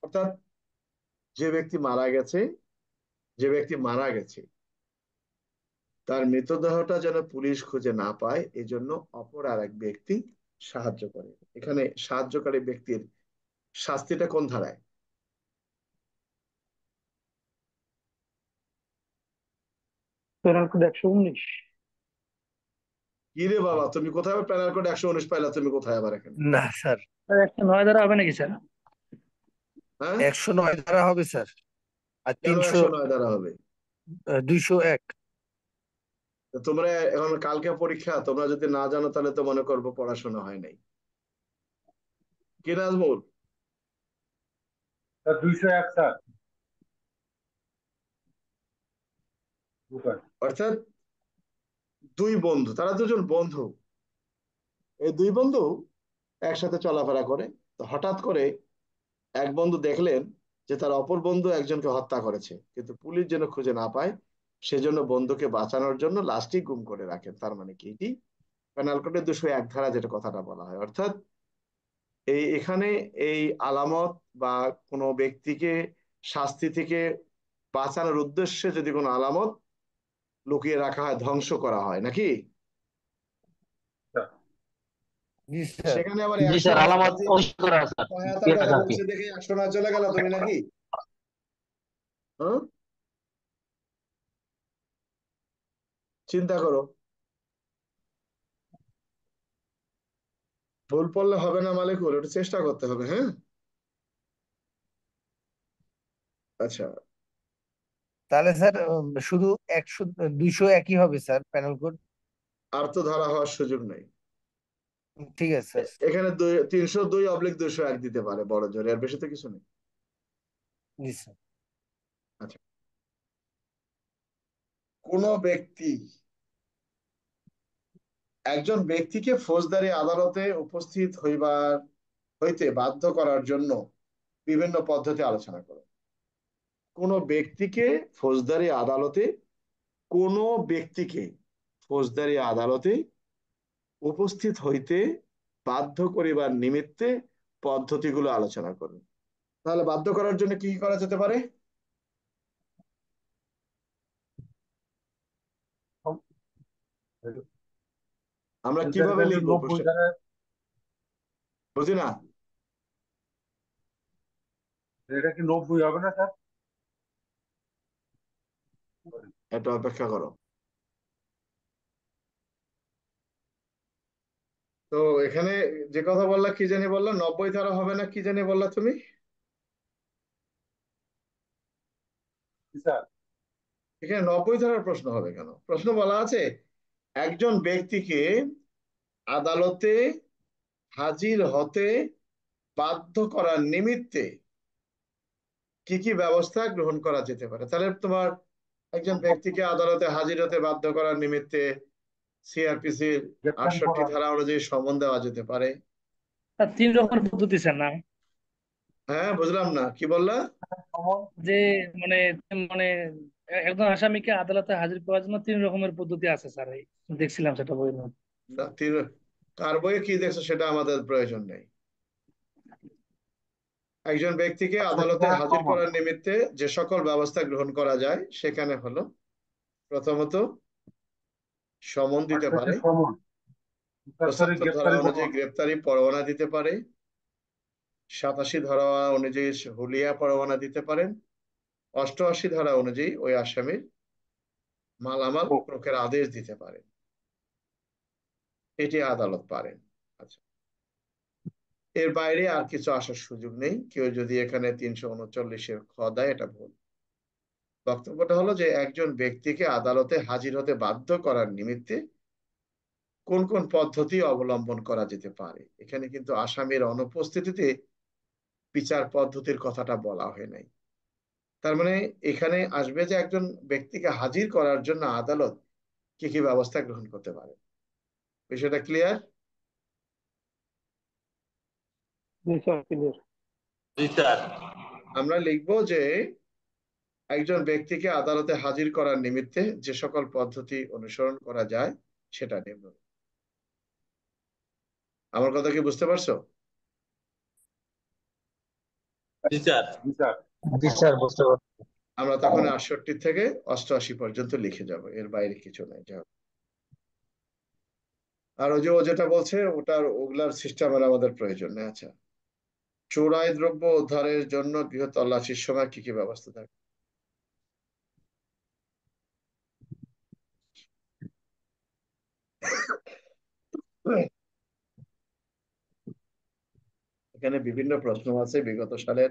[SPEAKER 2] অর্থাৎ যে ব্যক্তি মারা গেছে তার মৃতদেহটা যেন পুলিশ খুঁজে না পায়, এজন্য অপর আর এক ব্যক্তি সাহায্য করে। এখানে সাহায্যকারী ব্যক্তির শাস্তিটা কোন ধারায়?
[SPEAKER 4] Panel code 119।
[SPEAKER 2] কি রে বাবা, তুমি কোথায় প্যানেল কোড 119 পাইলা? তুমি কোথায় আবার এখানে?
[SPEAKER 5] না স্যার,
[SPEAKER 4] 109 দ্বারা হবে নাকি স্যার?
[SPEAKER 2] হ্যাঁ,
[SPEAKER 5] 109 ধারা হবে স্যার, আর
[SPEAKER 2] কেন 109 দ্বারা হবে?
[SPEAKER 5] 201।
[SPEAKER 2] তো তোমরা এখন কালকে পরীক্ষা, তোমরা যদি না জানো তাহলে তো মনে করবো পড়াশোনা হয় নাই। কি নাজমুল?
[SPEAKER 3] Sir 201 sir. বুঝলেন?
[SPEAKER 2] অর্থাৎ দুই বন্ধু, তারা দুজন বন্ধু, এই দুই বন্ধু একসাথে চলাফেরা করে। তো হঠাৎ করে এক বন্ধু দেখলেন যে তার অপর বন্ধু একজনকে হত্যা করেছে, কিন্তু পুলিশ যেন খুঁজে না পায় সেজন্য বন্ধুকে বাঁচানোর জন্য লাশটি গুম করে রাখেন। তার মানে কি, এটি পেনাল কোডের 201 ধারা যেটা কথাটা বলা হয়। অর্থাৎ এখানে এই আলামত বা কোনো ব্যক্তিকে শাস্তি থেকে বাঁচানোর উদ্দেশ্যে যদি কোনো আলামত লুকিয়ে রাখা হয়, ধ্বংস করা হয় নাকি,
[SPEAKER 3] স্যার,
[SPEAKER 5] জি স্যার।
[SPEAKER 2] সেখানে আবার
[SPEAKER 4] জি স্যার, আলামত অবশ্যই করা স্যার।
[SPEAKER 2] সহায়তার কথা বলছে দেখে 109 চলে গেল তুমি নাকি? হ্যাঁ, চিন্তা করো। ভুল পড়লে হবে না মালিকুল, ওটা চেষ্টা করতে হবে। হ্যাঁ, আচ্ছা,
[SPEAKER 5] তাহলে স্যার শুধু 201ই হবে স্যার প্যানেল কোড।
[SPEAKER 2] আর তো ধরা হওয়ার সুযোগ নেই।
[SPEAKER 5] ঠিক আছে স্যার।
[SPEAKER 2] এখানে 302/201 দিতে পারে বড় জোরে, আর বেশি তো কিছু নেই।
[SPEAKER 5] জি স্যার।
[SPEAKER 2] আচ্ছা, কোন ব্যক্তি একজন ব্যক্তিকে ফৌজদারি আদালতে উপস্থিত হইতে বাধ্য করার জন্য বিভিন্ন পদ্ধতি আলোচনা করে। কোন ব্যক্তিকে ফৌজদারি আদালতে কোন ব্যক্তিকে ফৌজদারি আদালতে উপস্থিত হইতে বাধ্য করিবার নিমিত্তে পদ্ধতিগুলো আলোচনা করুন। তাহলে বাধ্য করার জন্য কি করা যেতে পারে? আমরা কিভাবে
[SPEAKER 3] এটা
[SPEAKER 2] লিখবো
[SPEAKER 3] 90
[SPEAKER 2] প্রশ্ন?
[SPEAKER 3] ধারায়,
[SPEAKER 2] বুঝি না।
[SPEAKER 3] এটা কি 90 হবে না স্যার?
[SPEAKER 2] একটু অপেক্ষা করো। তো এখানে যে কথা বললা, কি জানি বললা, 90 ধারা হবে না, কি জানি বললা তুমি?
[SPEAKER 3] স্যার,
[SPEAKER 2] এখানে 90 ধারার প্রশ্ন হবে কেন? প্রশ্ন বলা আছে একজন ব্যক্তিকে আদালতে হাজির হতে বাধ্য করার নিমিত্তে কি কি ব্যবস্থা গ্রহণ করা যেতে পারে। তাহলে তোমার একজন ব্যক্তিকে আদালতে হাজির হতে বাধ্য করার নিমিত্তে সিআরপিসির
[SPEAKER 3] গ্রেপ্তার
[SPEAKER 2] 68
[SPEAKER 3] করা।
[SPEAKER 2] ধারা অনুযায়ী সমন দেওয়া যেতে পারে।
[SPEAKER 4] স্যার 3 রকমের পদ্ধতি স্যার না?
[SPEAKER 2] হ্যাঁ, বুঝলাম না কি বললা।
[SPEAKER 3] যে মানে মানে একজন আসামিকে আদালতে হাজির করার জন্য 3 রকমের পদ্ধতি আছে স্যার, এই দেখছিলাম সেটা বই।
[SPEAKER 2] না, কার বইয়ে কি দেখছো সেটা আমাদের প্রয়োজন নেই। একজন ব্যক্তিকে
[SPEAKER 3] আচ্ছা,
[SPEAKER 2] আদালতে
[SPEAKER 3] এটা
[SPEAKER 2] হাজির
[SPEAKER 3] কমন।
[SPEAKER 2] করার নিমিত্তে যে সকল ব্যবস্থা গ্রহণ করা যায় সেখানে হলো, প্রথমত সমন দিতে পারে,
[SPEAKER 3] সমন, সরাসরি
[SPEAKER 2] 75 ধারা
[SPEAKER 3] গ্রেপ্তারি
[SPEAKER 2] অনুযায়ী
[SPEAKER 3] পরোয়ানা।
[SPEAKER 2] গ্রেপ্তারি পরোয়ানা দিতে পারে, 87 ধারা অনুযায়ী হুলিয়া পরোয়ানা দিতে পারেন, 88 ধারা অনুযায়ী ওই আসামির মালামাল
[SPEAKER 3] ও,
[SPEAKER 2] ক্রোকের আদেশ দিতে পারেন। এটি আদালত পারেন। আচ্ছা, এর বাইরে আর কিছু আসার সুযোগ নেই। কেউ যদি এখানে 339-এর খ দেয়, এটা ভুল। বক্তব্যটা হলো যে একজন ব্যক্তিকে আদালতে হাজির হতে বাধ্য করার নিমিত্তে কোন কোন পদ্ধতি অবলম্বন করা যেতে পারে। এখানে কিন্তু আসামির অনুপস্থিতিতে বিচার পদ্ধতির কথাটা বলা হয় নাই। তার মানে এখানে আসবে যে একজন ব্যক্তিকে হাজির করার জন্য আদালত কি কি ব্যবস্থা গ্রহণ করতে পারে। বিষয়টা ক্লিয়ার?
[SPEAKER 3] জি স্যার, ক্লিয়ার।
[SPEAKER 4] জি স্যার।
[SPEAKER 2] আমরা লিখবো যে একজন ব্যক্তিকে আদালতে হাজির করার নিমিত্তে যে সকল পদ্ধতি অনুসরণ করা যায় সেটা নিম্ন। আমার কথা কি বুঝতে পারছো?
[SPEAKER 4] জি স্যার।
[SPEAKER 3] জি স্যার।
[SPEAKER 4] জি স্যার, বুঝতে পারছি।
[SPEAKER 2] আমরা তখন 68 থেকে 88 পর্যন্ত লিখে যাব, এর বাইরে কিছু নাই। যা হোক। আর ওই যে ও যেটা বলছে ওটার ওগুলার সিস্টেমের আমাদের প্রয়োজন নেই। আচ্ছা, চোরাই দ্রব্য উদ্ধারের জন্য গৃহ তল্লাশির সময় কি কি ব্যবস্থা থাকে? এখানে বিভিন্ন প্রশ্ন আছে বিগত সালের।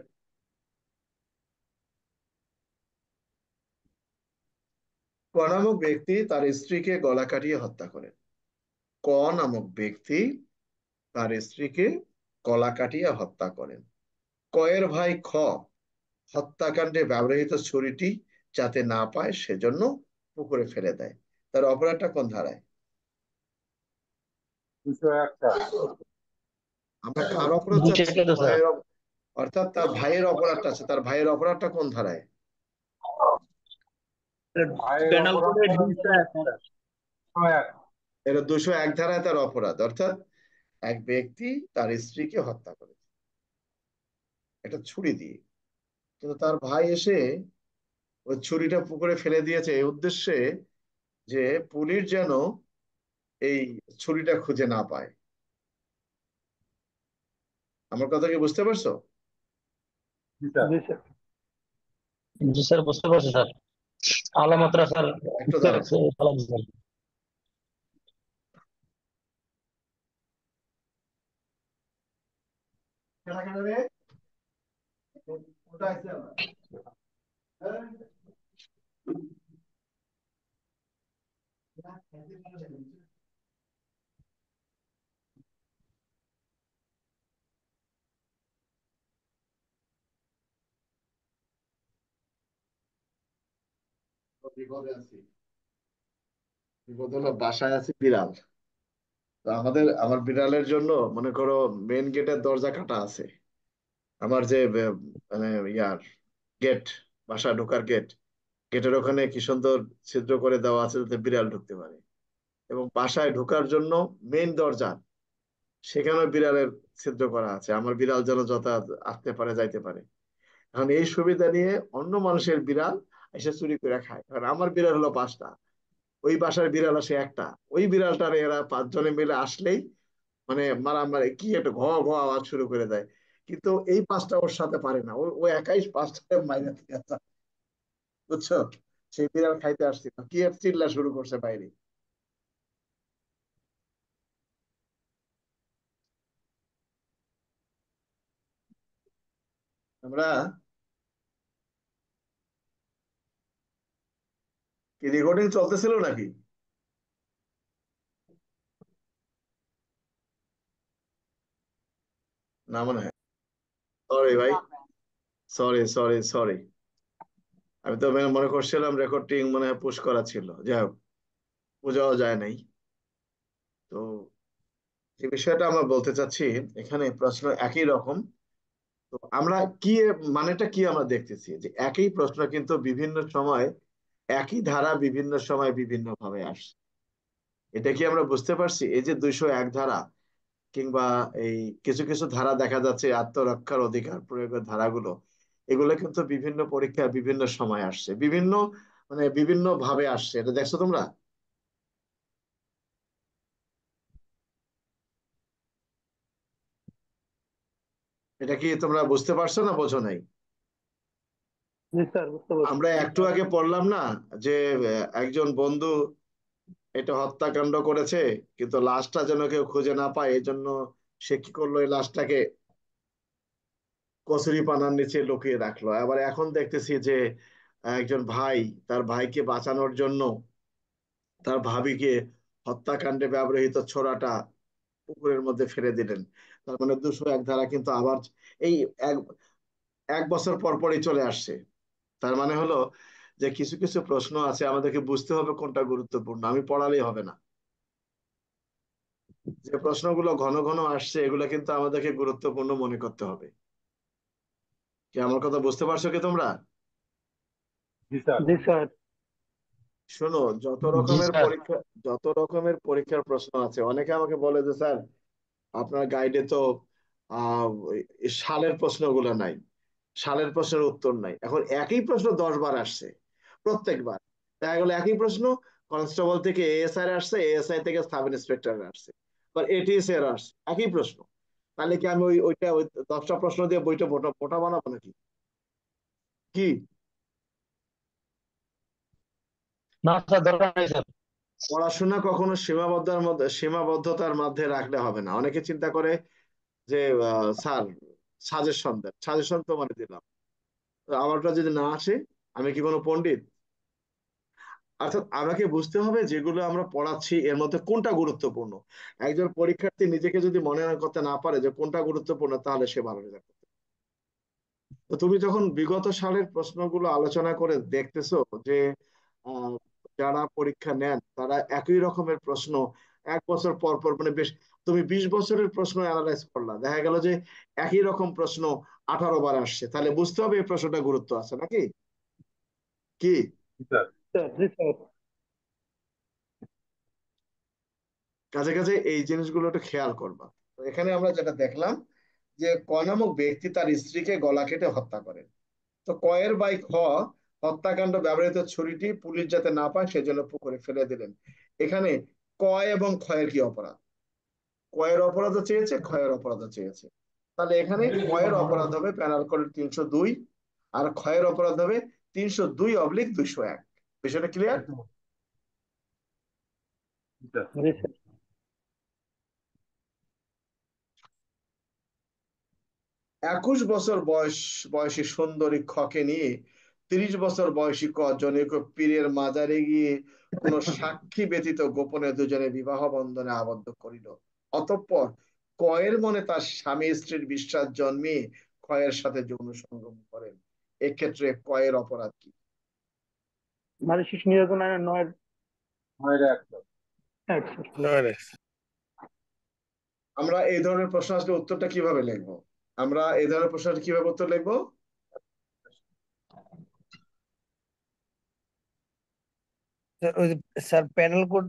[SPEAKER 2] ক নামক ব্যক্তি তার স্ত্রীকে গলা কাটিয়ে হত্যা করেন। ক নামক ব্যক্তি তার স্ত্রীকে গলা কাটিয়ে হত্যা করেন। কয়ের ভাই খ হত্যাকাণ্ডে ব্যবহৃত ছুরিটি যাতে না পায় সেজন্য পুকুরে ফেলে দেয়। তার অপরাধটা কোন ধারায়?
[SPEAKER 3] 201 স্যার।
[SPEAKER 2] আমরা কার অপরাধ
[SPEAKER 4] দুইটা
[SPEAKER 2] চাচ্ছি?
[SPEAKER 4] কেন স্যার?
[SPEAKER 2] অর্থাৎ তার ভাইয়ের অপরাধটা আছে। তার ভাইয়ের অপরাধটা কোন ধারায়?
[SPEAKER 3] ভাইয়ের
[SPEAKER 4] পেনাল
[SPEAKER 3] অপরাধ
[SPEAKER 4] কোডের
[SPEAKER 3] করা হচ্ছে
[SPEAKER 4] 201 স্যার।
[SPEAKER 3] 201।
[SPEAKER 2] এটা 201 ধারায় তার অপরাধ। অর্থাৎ এক ব্যক্তি তার স্ত্রীকে হত্যা করেছে একটা ছুরি দিয়ে, কিন্তু তার ভাই এসে ওই ছুরিটা পুকুরে ফেলে দিয়েছে এই উদ্দেশ্যে যে পুলিশ যেন এই ছুরিটা খুঁজে না পায়। আমার কথা কি বুঝতে পারছো?
[SPEAKER 3] জি স্যার। জি স্যার।
[SPEAKER 4] জি স্যার, বুঝতে পারছি স্যার। আলামাত্রা স্যার।
[SPEAKER 2] একটু দাঁড়াও।
[SPEAKER 4] সালাম স্যার।
[SPEAKER 2] বিপদে আছি। বিপদ হলো বাসায় আছি, বিড়াল। তো আমার বিড়ালের জন্য মনে করো মেন গেটের দরজা কাটা আছে। আমার যে মানে ইয়ার গেট, বাসা ঢোকার গেট, গেটের ওখানে কি সুন্দর ছিদ্র করে দেওয়া আছে যাতে বিড়াল ঢুকতে পারে। এবং বাসায় ঢোকার জন্য মেইন দরজা, সেখানেও বিড়ালের ছিদ্র করা আছে, আমার বিড়াল যেন যাতায়াত আসতে পারে যাইতে পারে। এখন এই সুবিধা নিয়ে অন্য মানুষের বিড়াল এসে চুরি করে খায়, কারণ আমার বিড়াল হলো 5টা, ওই বাসার বিড়াল আসে একটা। ওই বিড়ালটার এরা 5 জনে মিলে আসলেই মানে মারামারি কি একটা ঘ ঘ আওয়াজ শুরু করে দেয়। কিন্তু এই 5টা ওর সাথে পারে না, ও ও একাই 5টা মাইনে থেকে যায়। বুঝছো? সেই বিড়াল খাইতে আসছিল, কি এক চিল্লা শুরু করছে বাইরে। আমরা কি রেকর্ডিং চলতেছিল নাকি? না মনে হয়। সরি ভাই, সরি সরি সরি। আমি তো মনে করছিলাম রেকর্ডিং মনে হয় পুশ করা ছিল। যাই হোক, বোঝাও যায় নাই। তো যে বিষয়টা আমরা বলতে চাচ্ছি, এখানে প্রশ্ন একই রকম তো আমরা কি মানেটা কি আমরা দেখতেছি যে একই প্রশ্ন কিন্তু বিভিন্ন সময় একই ধারা বিভিন্ন সময় বিভিন্ন ভাবে আসে। এটা কি আমরা বুঝতে পারছি? এই যে 201 ধারা কিংবা এই কিছু কিছু ধারা দেখা যাচ্ছে আত্মরক্ষার অধিকার প্রয়োগের ধারাগুলো, এগুলো কিন্তু বিভিন্ন পরীক্ষায় বিভিন্ন সময় আসছে, বিভিন্ন মানে বিভিন্ন ভাবে আসছে। এটা দেখছো তোমরা? এটা কি তোমরা বুঝতে পারছো না বোঝো নাই?
[SPEAKER 3] জি স্যার, বুঝতে পারছি।
[SPEAKER 2] আমরা একটু আগে পড়লাম না যে একজন বন্ধু এটা হত্যাকাণ্ড করেছে, কিন্তু লাশটা যেন কেউ খুঁজে না পায় এই জন্য সে কি করলো, এই লাশটাকে কচুরি পানার নিচে লুকিয়ে রাখলো। আবার এখন দেখতেছি যে একজন ভাই তার ভাইকে বাঁচানোর জন্য তার ভাবিকে হত্যাকাণ্ডে ব্যবহৃত ছোরাটা পুকুরের মধ্যে ফেলে দিলেন। তার মানে 201 ধারা কিন্তু আবার এই এক এক বছর পর পরই চলে আসছে। তার মানে হলো যে কিছু কিছু প্রশ্ন আছে আমাদেরকে বুঝতে হবে কোনটা গুরুত্বপূর্ণ, আমি পড়ালেই হবে না। যে প্রশ্নগুলো ঘন ঘন আসছে এগুলো কিন্তু আমাদেরকে গুরুত্বপূর্ণ মনে করতে হবে। কি আমার কথা বুঝতে পারছো কি তোমরা?
[SPEAKER 3] জি স্যার।
[SPEAKER 2] শোনো, যত
[SPEAKER 4] জি
[SPEAKER 2] রকমের
[SPEAKER 4] স্যার।
[SPEAKER 2] পরীক্ষা, যত রকমের পরীক্ষার প্রশ্ন আছে, অনেকে আমাকে বলে যে স্যার আপনার গাইডে তো ওই সালের প্রশ্নগুলো নাই, সালের প্রশ্নের উত্তর নাই। এখন একই প্রশ্ন 10 বার আসছে, প্রত্যেকবার দেখা গেলো একই প্রশ্ন কনস্টেবল থেকে এএসআই আসছে, এএসআই থেকে সাব ইন্সপেক্টর আসছে, বা এটিএস এর আসছে, একই প্রশ্ন। তাহলে কি আমি ওই 10টা প্রশ্ন দিয়ে বইটা মোটা মোটা বানাবো নাকি? কি
[SPEAKER 4] না স্যার, দরকার নেই স্যার।
[SPEAKER 2] পড়াশোনা কখনো সীমাবদ্ধতার মধ্যে রাখলে হবে না। অনেকে চিন্তা করে যে স্যার সাজেশন দেন, সাজেশন তো মানে দিলাম, তো আমারটা যদি না আসে আমি কি কোনো পণ্ডিত? অর্থাৎ আমাকে বুঝতে হবে যেগুলো আমরা পড়াচ্ছি এর মধ্যে কোনটা গুরুত্বপূর্ণ। একজন পরীক্ষার্থী নিজেকে যদি মনে করতে না পারে যে কোনটা গুরুত্বপূর্ণ, তাহলে সে ভালো রেজাল্ট করতে পারে। তো তুমি যখন বিগত সালের প্রশ্নগুলো আলোচনা করে দেখতেছো যে আহ, যারা পরীক্ষা নেন তারা একই রকমের প্রশ্ন এক বছর পর পর মানে বেশ, তুমি 20 বছরের প্রশ্ন অ্যানালাইজ করলা, দেখা গেল যে একই রকম প্রশ্ন 18 বার আসছে, তাহলে বুঝতে হবে এই প্রশ্নটা গুরুত্ব আছে নাকি? কি
[SPEAKER 3] স্যার, জি স্যার।
[SPEAKER 2] কাছে কাছে এই জিনিসগুলো একটু খেয়াল করবা। তো এখানে আমরা যেটা দেখলাম যে ক নামক ব্যক্তি তার স্ত্রীকে গলা কেটে হত্যা করেন। তো কয়ের বাই খ হত্যাকাণ্ড ব্যবহৃত ছুরিটি পুলিশ যাতে না পায় সেজন্য পুকুরে ফেলে দিলেন। এখানে কয় এবং ক্ষয়ের কি অপরাধ? কয়ের অপরাধও চেয়েছে, ক্ষয়ের অপরাধও চেয়েছে। তাহলে এখানে কয়ের অপরাধ হবে প্যানাল কোড 302, আর ক্ষয়ের অপরাধ হবে 302/201। বিষয়টা ক্লিয়ার?
[SPEAKER 3] জি স্যার।
[SPEAKER 2] 21 বছর বয়সী সুন্দরী খকে নিয়ে 30 বছর বয়সী ক জনৈক পীরের মাজারে গিয়ে কোন সাক্ষী ব্যতীত গোপনে দুজনে বিবাহ বন্ধনে আবদ্ধ করিল। অতঃপর কয়ের মনে তার স্বামী স্ত্রীর বিশ্বাস জন্মিয়ে ক্ষয়ের সাথে যৌন সঙ্গম করেন। এক্ষেত্রে কয়ের অপরাধ কি?
[SPEAKER 3] নারী শিশু নির্যাতন আইনের 9-1 স্যার।
[SPEAKER 5] নয়
[SPEAKER 2] আমরা এই ধরনের প্রশ্ন আসলে উত্তরটা কিভাবে লিখবো? আমরা এই ধরনের প্রশ্ন কিভাবে উত্তর লিখবো?
[SPEAKER 5] ওই স্যার প্যানেল কোড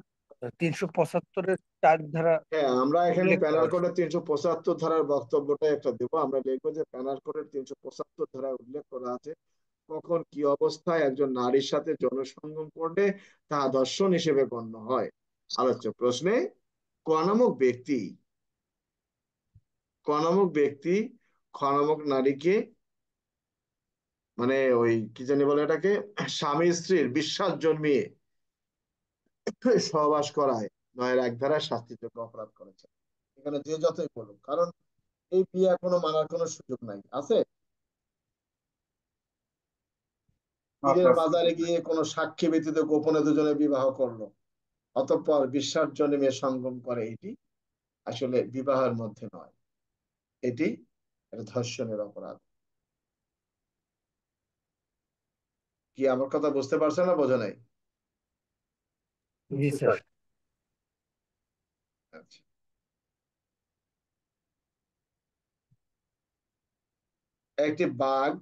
[SPEAKER 5] 375-এর 4 ধারা
[SPEAKER 2] হ্যাঁ, আমরা এখানে
[SPEAKER 5] উল্লেখ করা
[SPEAKER 2] প্যানাল
[SPEAKER 5] হয়েছে।
[SPEAKER 2] কোডের 375 ধারার বক্তব্যটা একটা দেবো। আমরা লিখবো যে প্যানাল কোডের 375 ধারায় উল্লেখ করা আছে কখন কি অবস্থায় একজন নারীর সাথে যৌন সঙ্গম করলে তা ধর্ষণ হিসেবে গণ্য হয়। আলোচ্য প্রশ্নে ক নামক ব্যক্তি ক নামক ব্যক্তি খ নামক নারীকে মানে ওই কি জানি বলে এটাকে, স্বামী স্ত্রীর বিশ্বাস জন্মিয়ে সহবাস করায় 9-1 ধারায় শাস্তিযোগ্য অপরাধ করেছে। এখানে যে যতই বলুক, কারণ এই বিয়ে এখনো মানার কোনো সুযোগ নাই আছে। পীরের বাজারে গিয়ে কোনো সাক্ষী ব্যতীত গোপনে দুজনে বিবাহ করলো, অতঃপর বিশ্বাস জন্মে সঙ্গম করে, এটি আসলে বিবাহের মধ্যে নয়, এটি একটা ধর্ষণের অপরাধ। কি আমার কথা বুঝতে পারছে না বোঝা নাই?
[SPEAKER 5] জি স্যার।
[SPEAKER 2] আচ্ছা। একটি বাঘ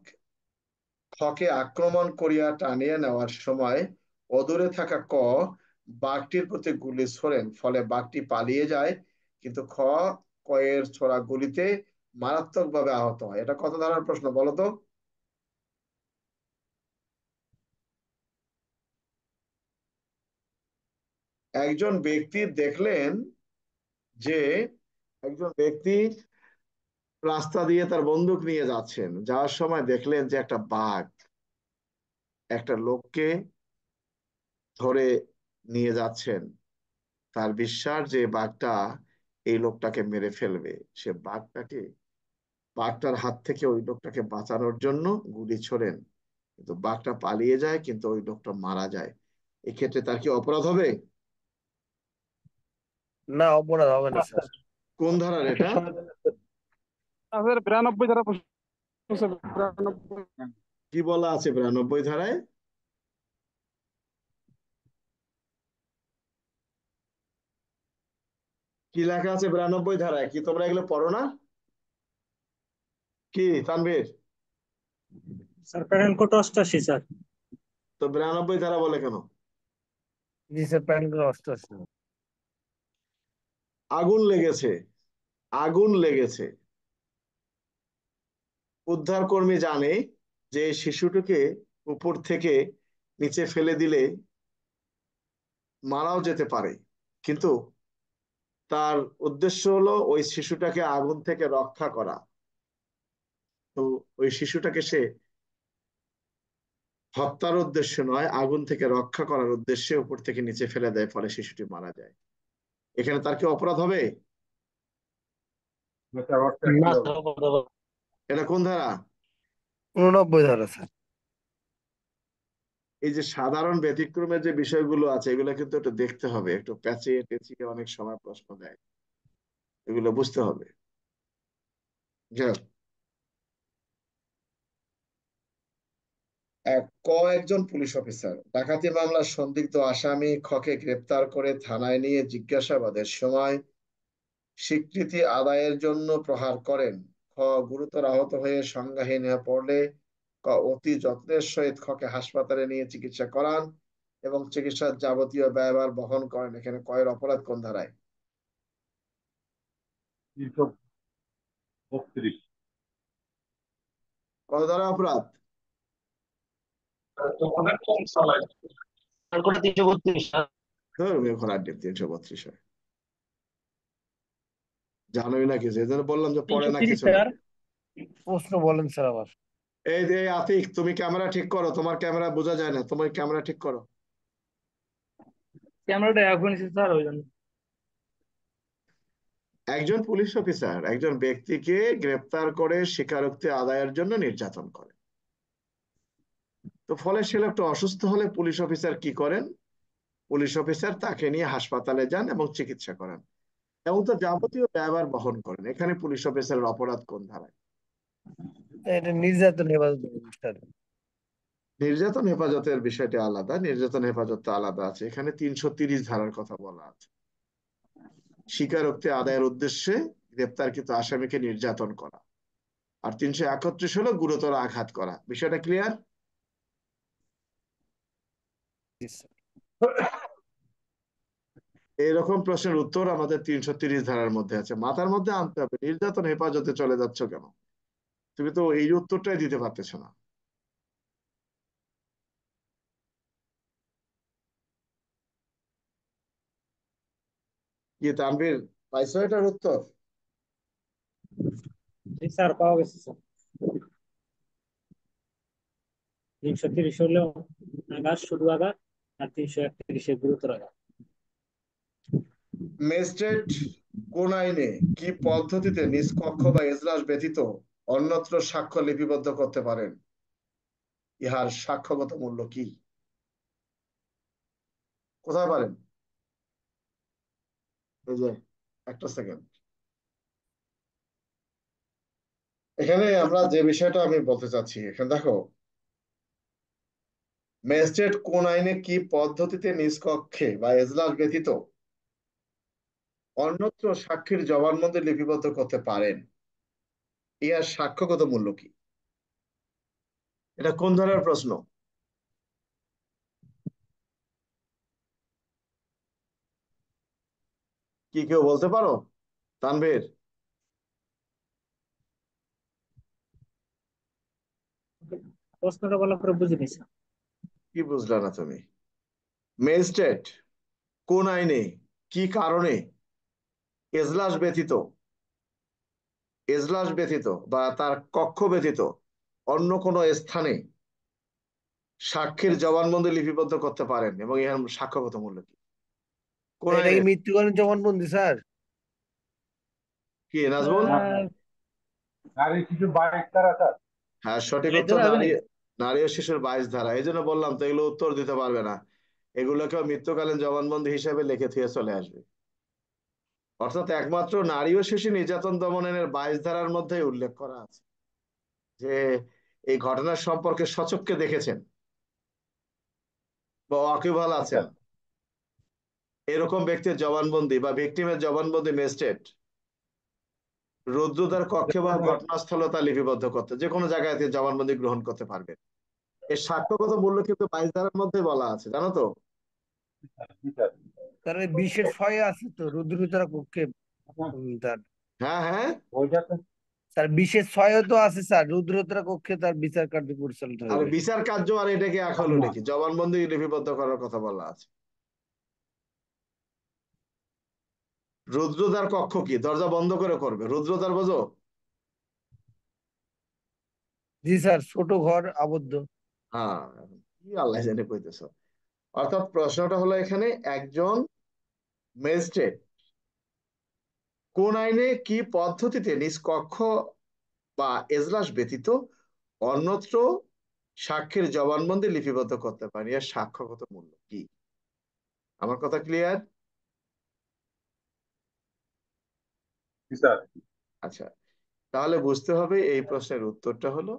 [SPEAKER 2] খকে আক্রমণ করিয়া টানিয়া নেওয়ার সময় অদূরে থাকা বাঘটির প্রতি গুলি ছোড়েন, ফলে বাঘটি পালিয়ে যায়, কিন্তু কয়ের ছোড়া গুলিতে মারাত্মকভাবে আহত হয়। এটা কত ধারার প্রশ্ন বলো তো? একজন ব্যক্তি দেখলেন যে একজন ব্যক্তি রাস্তা দিয়ে তার বন্দুক নিয়ে যাচ্ছেন, যাওয়ার সময় দেখলেন যে একটা বাঘ একটা লোককে ধরে নিয়ে যাচ্ছেন। তার বিশ্বাস যে বাঘটা এই লোকটাকে মেরে ফেলবে। সে বাঘটার হাত থেকে ওই লোকটাকে বাঁচানোর জন্য গুলি ছোড়েন, কিন্তু বাঘটা পালিয়ে যায়, কিন্তু ওই লোকটা মারা যায়। এক্ষেত্রে তার কি অপরাধ হবে?
[SPEAKER 5] না, অপরাধ হবে না স্যার।
[SPEAKER 2] কোন ধারার এটা?
[SPEAKER 6] স্যার 92 ধারা প্রশ্ন স্যার, 92।
[SPEAKER 2] কি বলা আছে 92 ধারায়? কি লেখা আছে 92 ধারায়? কি তোমরা এগুলো পড়ো না? কি Tanvir?
[SPEAKER 7] Sir panel code 88 sir.
[SPEAKER 2] তো 92 ধারা বলে কেন?
[SPEAKER 5] জি স্যার, প্যানেল কোড 88।
[SPEAKER 2] আগুন লেগেছে, আগুন লেগেছে। উদ্ধার কর্মী জানে যে শিশুটিকে উপর থেকে নিচে ফেলে দিলে মারাও যেতে পারে, কিন্তু তার উদ্দেশ্য হলো ওই শিশুটাকে আগুন থেকে রক্ষা করা। তো ওই শিশুটাকে সে হত্যার উদ্দেশ্যে নয়, আগুন থেকে রক্ষা করার উদ্দেশ্যে উপর থেকে নিচে ফেলে দেয়, ফলে শিশুটি মারা যায়। এখানে তার কি অপরাধ হবে?
[SPEAKER 4] না স্যার, অপরাধ হবে না।
[SPEAKER 2] এটা কোন ধারা?
[SPEAKER 5] 89 ধারা স্যার।
[SPEAKER 2] এই যে সাধারণ ব্যতিক্রমের যে বিষয়গুলো আছে, এগুলো কিন্তু একটু দেখতে হবে, একটু প্যাচিয়ে টেচিয়ে অনেক সময় প্রশ্ন দেয়, এগুলো বুঝতে হবে। যাক, একজন পুলিশ অফিসার ডাকাতি মামলার সন্দিগ্ধ আসামি খকে গ্রেপ্তার করে থানায় নিয়ে জিজ্ঞাসাবাদের সময় স্বীকৃতি আদায়ের জন্য প্রহার করেন। খ গুরুতর আহত হয়ে সংজ্ঞাহীন হয়ে পড়লে অতি যত্নের সহিত খকে হাসপাতালে নিয়ে চিকিৎসা করান এবং চিকিৎসার যাবতীয় ব্যয়ভার বহন করেন। এখানে কয়ের অপরাধ কোন ধারায়?
[SPEAKER 6] 332।
[SPEAKER 2] কত ধারা অপরাধ?
[SPEAKER 4] Panel code 332 sir.
[SPEAKER 2] ধর্মীয় খোলার ডিপ 332 হয়। জানোই না কিছু, এই জন্য বললাম যে পড়ে না
[SPEAKER 3] 330
[SPEAKER 2] কিছু না।
[SPEAKER 3] স্যার।
[SPEAKER 5] প্রশ্ন বলেন স্যার আবার।
[SPEAKER 2] এই যে আতিক, তুমি ক্যামেরা ঠিক করো, তোমার ক্যামেরা বোঝা যায় না, তোমার ক্যামেরা ঠিক করো।
[SPEAKER 3] ক্যামেরাটা এখন স্যার ওই জন্য।
[SPEAKER 2] একজন পুলিশ অফিসার একজন ব্যক্তিকে গ্রেপ্তার করে স্বীকারোক্তি আদায়ের জন্য নির্যাতন করে। তো ফলে সে লোকটা অসুস্থ হলে পুলিশ অফিসার কি করেন? পুলিশ অফিসার তাকে নিয়ে হাসপাতালে যান এবং চিকিৎসা করেন এবং তো যাবতীয় ব্যয়ভার বহন করেন। এখানে পুলিশ অফিসারের অপরাধ কোন ধারায়?
[SPEAKER 5] এটা নির্যাতন হেফাজত স্যার।
[SPEAKER 2] নির্যাতন হেফাজতের বিষয়টি আলাদা, নির্যাতন হেফাজত তো আলাদা আছে। এখানে 330 ধারার কথা বলা আছে, স্বীকারোক্তি আদায়ের উদ্দেশ্যে গ্রেপ্তারকৃত আসামিকে নির্যাতন করা। আর 331 হলো গুরুতর আঘাত করা। বিষয়টা ক্লিয়ার?
[SPEAKER 5] জি স্যার।
[SPEAKER 2] এইরকম প্রশ্নের উত্তর আমাদের 330 ধারার মধ্যে আছে, মাথার মধ্যে আনতে হবে। নির্যাতন হেফাজতে চলে যাচ্ছ কেন? তুমি তো এই উত্তরটাই দিতে পারতেছ না। কি তানভীর, পাইছো এটার উত্তর?
[SPEAKER 7] জি স্যার, পাওয়া গেছে স্যার। 330 হলো আঘাত, শুধু আঘাত, আর 331 গুরুতর আঘাত।
[SPEAKER 2] ম্যাজিস্ট্রেট কোন আইনে কি পদ্ধতিতে নিজ কক্ষ বা এজলাস ব্যতীত অন্যত্র সাক্ষ্য লিপিবদ্ধ করতে পারেন? ইহার সাক্ষ্যগত মূল্য কি? কোথায় পারেন? এই যে, একটা সেকেন্ড, এখানে আমরা যে বিষয়টা আমি বলতে চাচ্ছি, এখানে দেখো, ম্যাজিস্ট্রেট কোন আইনে কি পদ্ধতিতে নিজ কক্ষে বা এজলাস ব্যতীত অন্যত্র সাক্ষীর জবানবন্দি লিপিবদ্ধ করতে পারেন, ইহার সাক্ষ্যগত মূল্য কি? এটা কোন ধরনের প্রশ্ন? কি কেউ বলতে পারো? তানভীর,
[SPEAKER 7] প্রশ্নটা বলার পরে বুঝিনি স্যার।
[SPEAKER 2] কি বুঝলা না তুমি? ম্যাজিস্ট্রেট কোন আইনে কি কারণে এজলাস ব্যতীত বা তার কক্ষ ব্যতীত অন্য কোনো স্থানে সাক্ষীর জবানবন্দি লিপিবদ্ধ করতে পারেন এবং ইহার সাক্ষ্যগত মূল্য কি? কোন
[SPEAKER 5] এটা
[SPEAKER 2] আইনে?
[SPEAKER 5] কি মৃত্যুকালীন জবানবন্দি স্যার?
[SPEAKER 2] কি নাজমুল?
[SPEAKER 8] নারী শিশু 22 ধারা স্যার।
[SPEAKER 2] হ্যাঁ, সঠিক
[SPEAKER 3] এই
[SPEAKER 2] উত্তর
[SPEAKER 3] ধারা হবে
[SPEAKER 2] নারী
[SPEAKER 3] নাকি?
[SPEAKER 2] নারী ও শিশুর 22 ধারা। এই জন্য বললাম তো এগুলো উত্তর দিতে পারবে না, এগুলোকেও মৃত্যুকালীন জবানবন্দি হিসেবে লিখে থিয়ে চলে আসবে। অর্থাৎ একমাত্র নারী ও শিশু নির্যাতন দমন আইনের 22 ধারার মধ্যেই উল্লেখ করা আছে যে এই ঘটনার সম্পর্কে সচক্ষে দেখেছেন বা ওয়াকিবহাল
[SPEAKER 8] আচ্ছা
[SPEAKER 2] আছেন এরকম ব্যক্তির জবানবন্দি বা ভিকটিমের জবানবন্দি ম্যাজিস্ট্রেট রুদ্রতার কক্ষে বা ঘটনাস্থলে তা লিপিবদ্ধ করতে যে কোনো জায়গায় তিনি জবানবন্দি গ্রহণ করতে পারবেন। এর সাক্ষ্যগত মূল্য কিন্তু 22 ধারার মধ্যে বলা আছে, জানো তো?
[SPEAKER 8] জি স্যার।
[SPEAKER 5] তার ওই 20-এর 6 আছে তো রুদ্রতার কক্ষে। তার
[SPEAKER 2] হ্যাঁ হ্যাঁ,
[SPEAKER 8] ওইটা তো
[SPEAKER 5] স্যার 20-এর 6 তো আছে স্যার, রুদ্রতার কক্ষে তার বিচার কার্য পরিচালিত
[SPEAKER 2] আর
[SPEAKER 5] হবে।
[SPEAKER 2] বিচার কার্য আর এটাকে এক হলো নাকি? জবানবন্দি লিপিবদ্ধ করার কথা বলা আছে। রুদ্রতার কক্ষ কি দরজা বন্ধ করে করবে? রুদ্রতার বোঝো?
[SPEAKER 5] জি স্যার, ছোট ঘর আবদ্ধ।
[SPEAKER 2] হ্যাঁ, কি আল্লাহ জানে কইতেছ। অর্থাৎ প্রশ্নটা হলো এখানে একজন ম্যাজিস্ট্রেট কোন আইনে কি পদ্ধতিতে নিজ কক্ষ বা এজলাস ব্যতীত অন্যত্র সাক্ষীর জবানবন্দি লিপিবদ্ধ করতে পারে, এর সাক্ষ্যগত মূল্য কি? আমার কথা ক্লিয়ার?
[SPEAKER 8] জি স্যার।
[SPEAKER 2] আচ্ছা, তাহলে বুঝতে হবে এই প্রশ্নের উত্তরটা হলো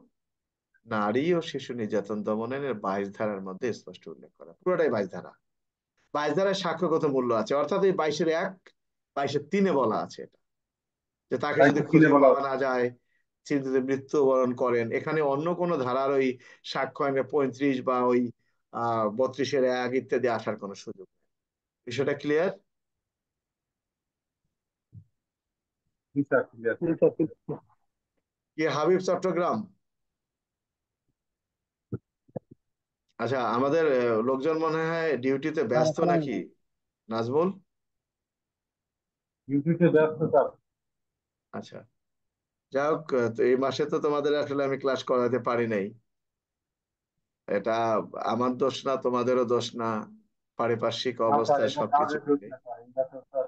[SPEAKER 2] নারী ও শিশু নির্যাতন দমনের 22 ধারার মধ্যে স্পষ্ট উল্লেখ করা, পুরোটাই 22 ধারা। 22 ধারায় সাক্ষ্যগত মূল্য আছে, অর্থাৎ এই 22-এর 1, 22-এর 3-এ বলা আছে এটা, যে তাকে যদি খুঁজে
[SPEAKER 8] বলা
[SPEAKER 2] পাওয়া না যায়, তিনি যদি মৃত্যুবরণ করেন, এখানে অন্য কোনো ধারার ওই সাক্ষ্য আইনে 35 বা ওই 32-এর 1 ইত্যাদি আসার কোনো সুযোগ নেই। বিষয়টা ক্লিয়ার?
[SPEAKER 8] জি স্যার ক্লিয়ার।
[SPEAKER 2] কি হাবিব চট্টগ্রাম? আচ্ছা, আমাদের লোকজন মনে হয় ডিউটিতে ব্যস্ত নাকি নাজমুল?
[SPEAKER 8] ডিউটিতে ব্যস্ত স্যার।
[SPEAKER 2] আচ্ছা, যাই হোক, তো এই মাসে তো তোমাদের আসলে আমি ক্লাস করাতে পারি নাই। এটা আমার দোষ না, তোমাদেরও দোষ না, পারিপার্শ্বিক
[SPEAKER 8] না স্যার,
[SPEAKER 2] অবস্থায়
[SPEAKER 8] এটা
[SPEAKER 2] সবকিছু
[SPEAKER 8] কাজের জন্য
[SPEAKER 2] মিলে।
[SPEAKER 8] না স্যার, এটা তো স্যার।